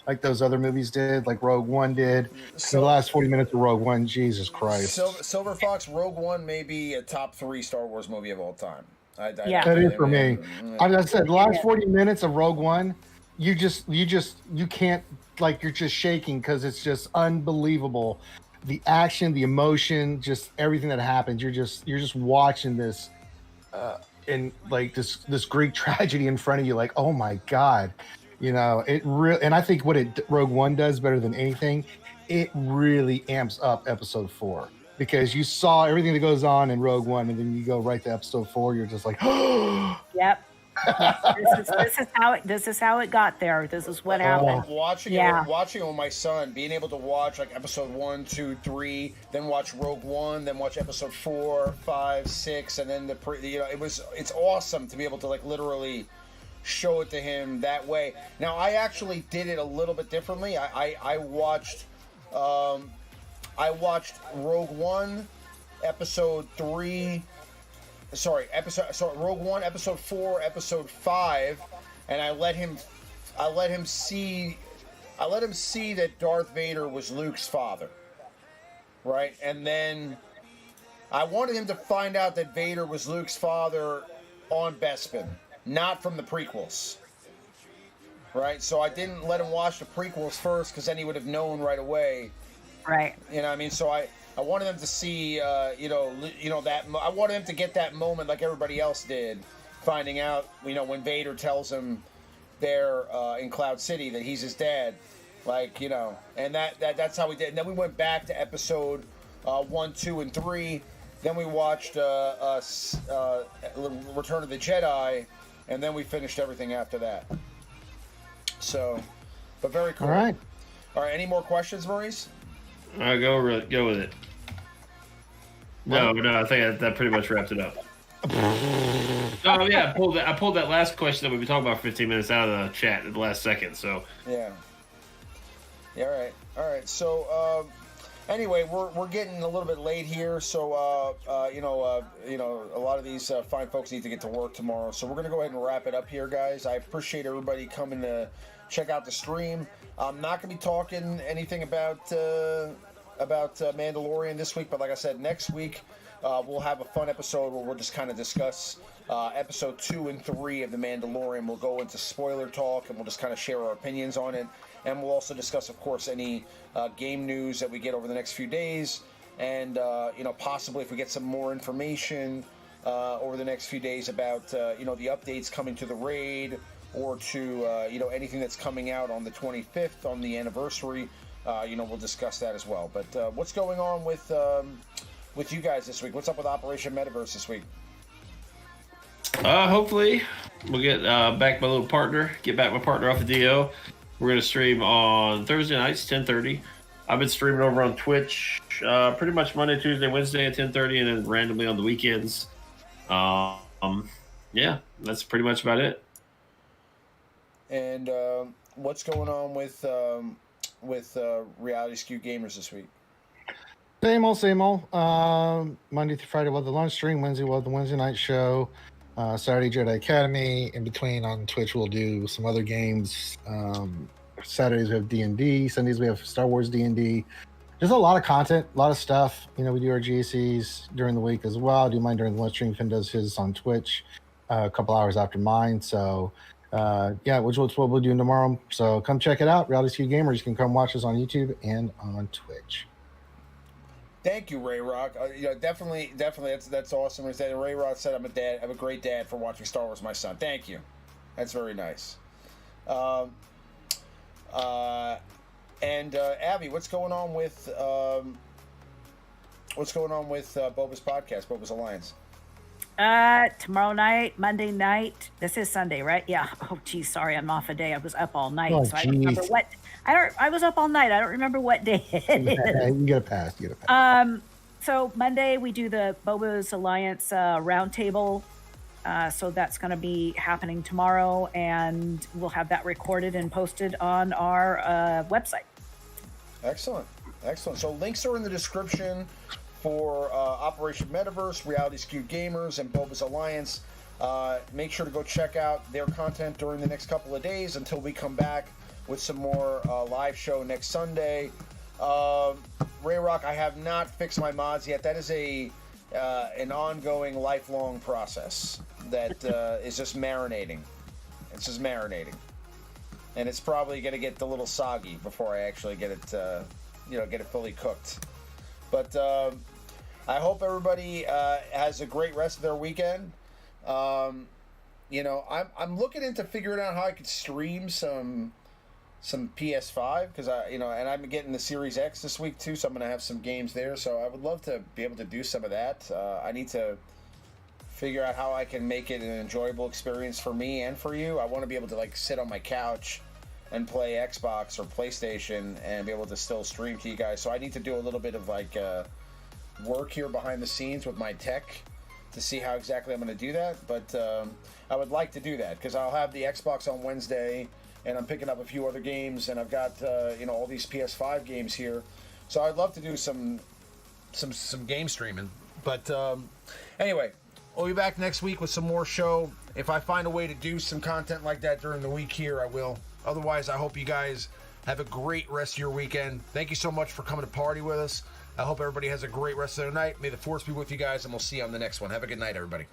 like those other movies did, like Rogue One did. So the last 40 minutes of Rogue One, Jesus Christ. Silver Fox, Rogue One may be a top 3 Star Wars movie of all time. That is for me. I said the last 40 minutes of Rogue One, you can't, you're just shaking because it's just unbelievable. The action, the emotion, just everything that happens. You're just watching this, in this Greek tragedy in front of you. Like, oh my God, it really. And I think what Rogue One does better than anything, it really amps up Episode 4 because you saw everything that goes on in Rogue One, and then you go right to Episode 4. You're just like, yep. This is how it got there. This is what happened. Watching it with my son, being able to watch episode 1, 2, 3, then watch Rogue One, then watch episode 4, 5, 6, and then it's awesome to be able to literally show it to him that way. Now I actually did it a little bit differently. I watched Rogue One, episode 3. Rogue One, episode 4, episode 5, and I let him see that Darth Vader was Luke's father, right? And then I wanted him to find out that Vader was Luke's father on Bespin, not from the prequels, right? So I didn't let him watch the prequels first because then he would have known right away, right? What I mean? So I wanted them to see, that I wanted them to get that moment like everybody else did, finding out, when Vader tells him there in Cloud City that he's his dad, and that's how we did. And then we went back to episode 1, 2, and 3. Then we watched Return of the Jedi, and then we finished everything after that. So, but very cool. All right. Any more questions, Maurice? Go with it. No, I think that pretty much wraps it up. Oh yeah, I pulled that last question that we've been talking about for 15 minutes out of the chat at the last second. So yeah. All right. So anyway, we're getting a little bit late here. So a lot of these fine folks need to get to work tomorrow. So we're gonna go ahead and wrap it up here, guys. I appreciate everybody coming to check out the stream. I'm not gonna be talking anything about Mandalorian this week, but like I said, next week we'll have a fun episode where we'll just kind of discuss episode 2 and 3 of The Mandalorian. We'll go into spoiler talk, and we'll just kind of share our opinions on it. And we'll also discuss, of course, any game news that we get over the next few days. And, possibly if we get some more information over the next few days about, the updates coming to the raid, or to, anything that's coming out on the 25th on the anniversary, we'll discuss that as well. But what's going on with you guys this week? What's up with Operation Metaverse this week? Hopefully we'll get back my little partner, get back my partner off the DO. We're going to stream on Thursday nights, 10:30. I've been streaming over on Twitch pretty much Monday, Tuesday, Wednesday at 10:30, and then randomly on the weekends. Yeah, that's pretty much about it. And what's going on with Reality Skewed Gamers this week? Same old. Monday through Friday, we'll have the lunch stream. Wednesday, we'll have the Wednesday night show. Saturday, Jedi Academy. In between on Twitch, we'll do some other games. Saturdays, we have D&D. Sundays, we have Star Wars D&D. There's a lot of content, a lot of stuff. We do our GCs during the week as well. I do mine during the lunch stream. Finn does his on Twitch a couple hours after mine. So, which is what we'll do tomorrow. So come check it out. Reality Skewed Gamers. You can come watch us on YouTube and on Twitch. Thank you, Ray Rock. Definitely, that's awesome. Ray Rock said, "I'm a great dad for watching Star Wars, my son." Thank you. That's very nice. And Abby, what's going on with Boba's podcast, Boba's Alliance? Tomorrow night, Monday night. This is Sunday, right? Yeah. Oh, geez, sorry, I'm off a day. I was up all night, so I don't remember what. I was up all night. I don't remember what day it is. You get a pass. So Monday we do the Boba's Alliance roundtable. So that's going to be happening tomorrow, and we'll have that recorded and posted on our website. Excellent. So links are in the description for Operation Metaverse, Reality Skewed Gamers, and Boba's Alliance. Make sure to go check out their content during the next couple of days until we come back with some more live show next Sunday. Ray Rock, I have not fixed my mods yet. That is an ongoing, lifelong process that is just marinating. It's just marinating. And it's probably going to get a little soggy before I actually get it, get it fully cooked. But I hope everybody has a great rest of their weekend. I'm looking into figuring out how I could stream some PS5 because and I'm getting the Series X this week too, so I'm gonna have some games there. So I would love to be able to do some of that. I need to figure out how I can make it an enjoyable experience for me and for you. I want to be able to sit on my couch and play Xbox or PlayStation and be able to still stream to you guys. So I need to do a little bit of work here behind the scenes with my tech to see how exactly I'm going to do that. But I would like to do that because I'll have the Xbox on Wednesday, and I'm picking up a few other games, and I've got all these PS5 games here. So I'd love to do some game streaming. But anyway, we'll be back next week with some more show. If I find a way to do some content like that during the week here, I will. Otherwise, I hope you guys have a great rest of your weekend. Thank you so much for coming to party with us. I hope everybody has a great rest of their night. May the force be with you guys, and we'll see you on the next one. Have a good night, everybody.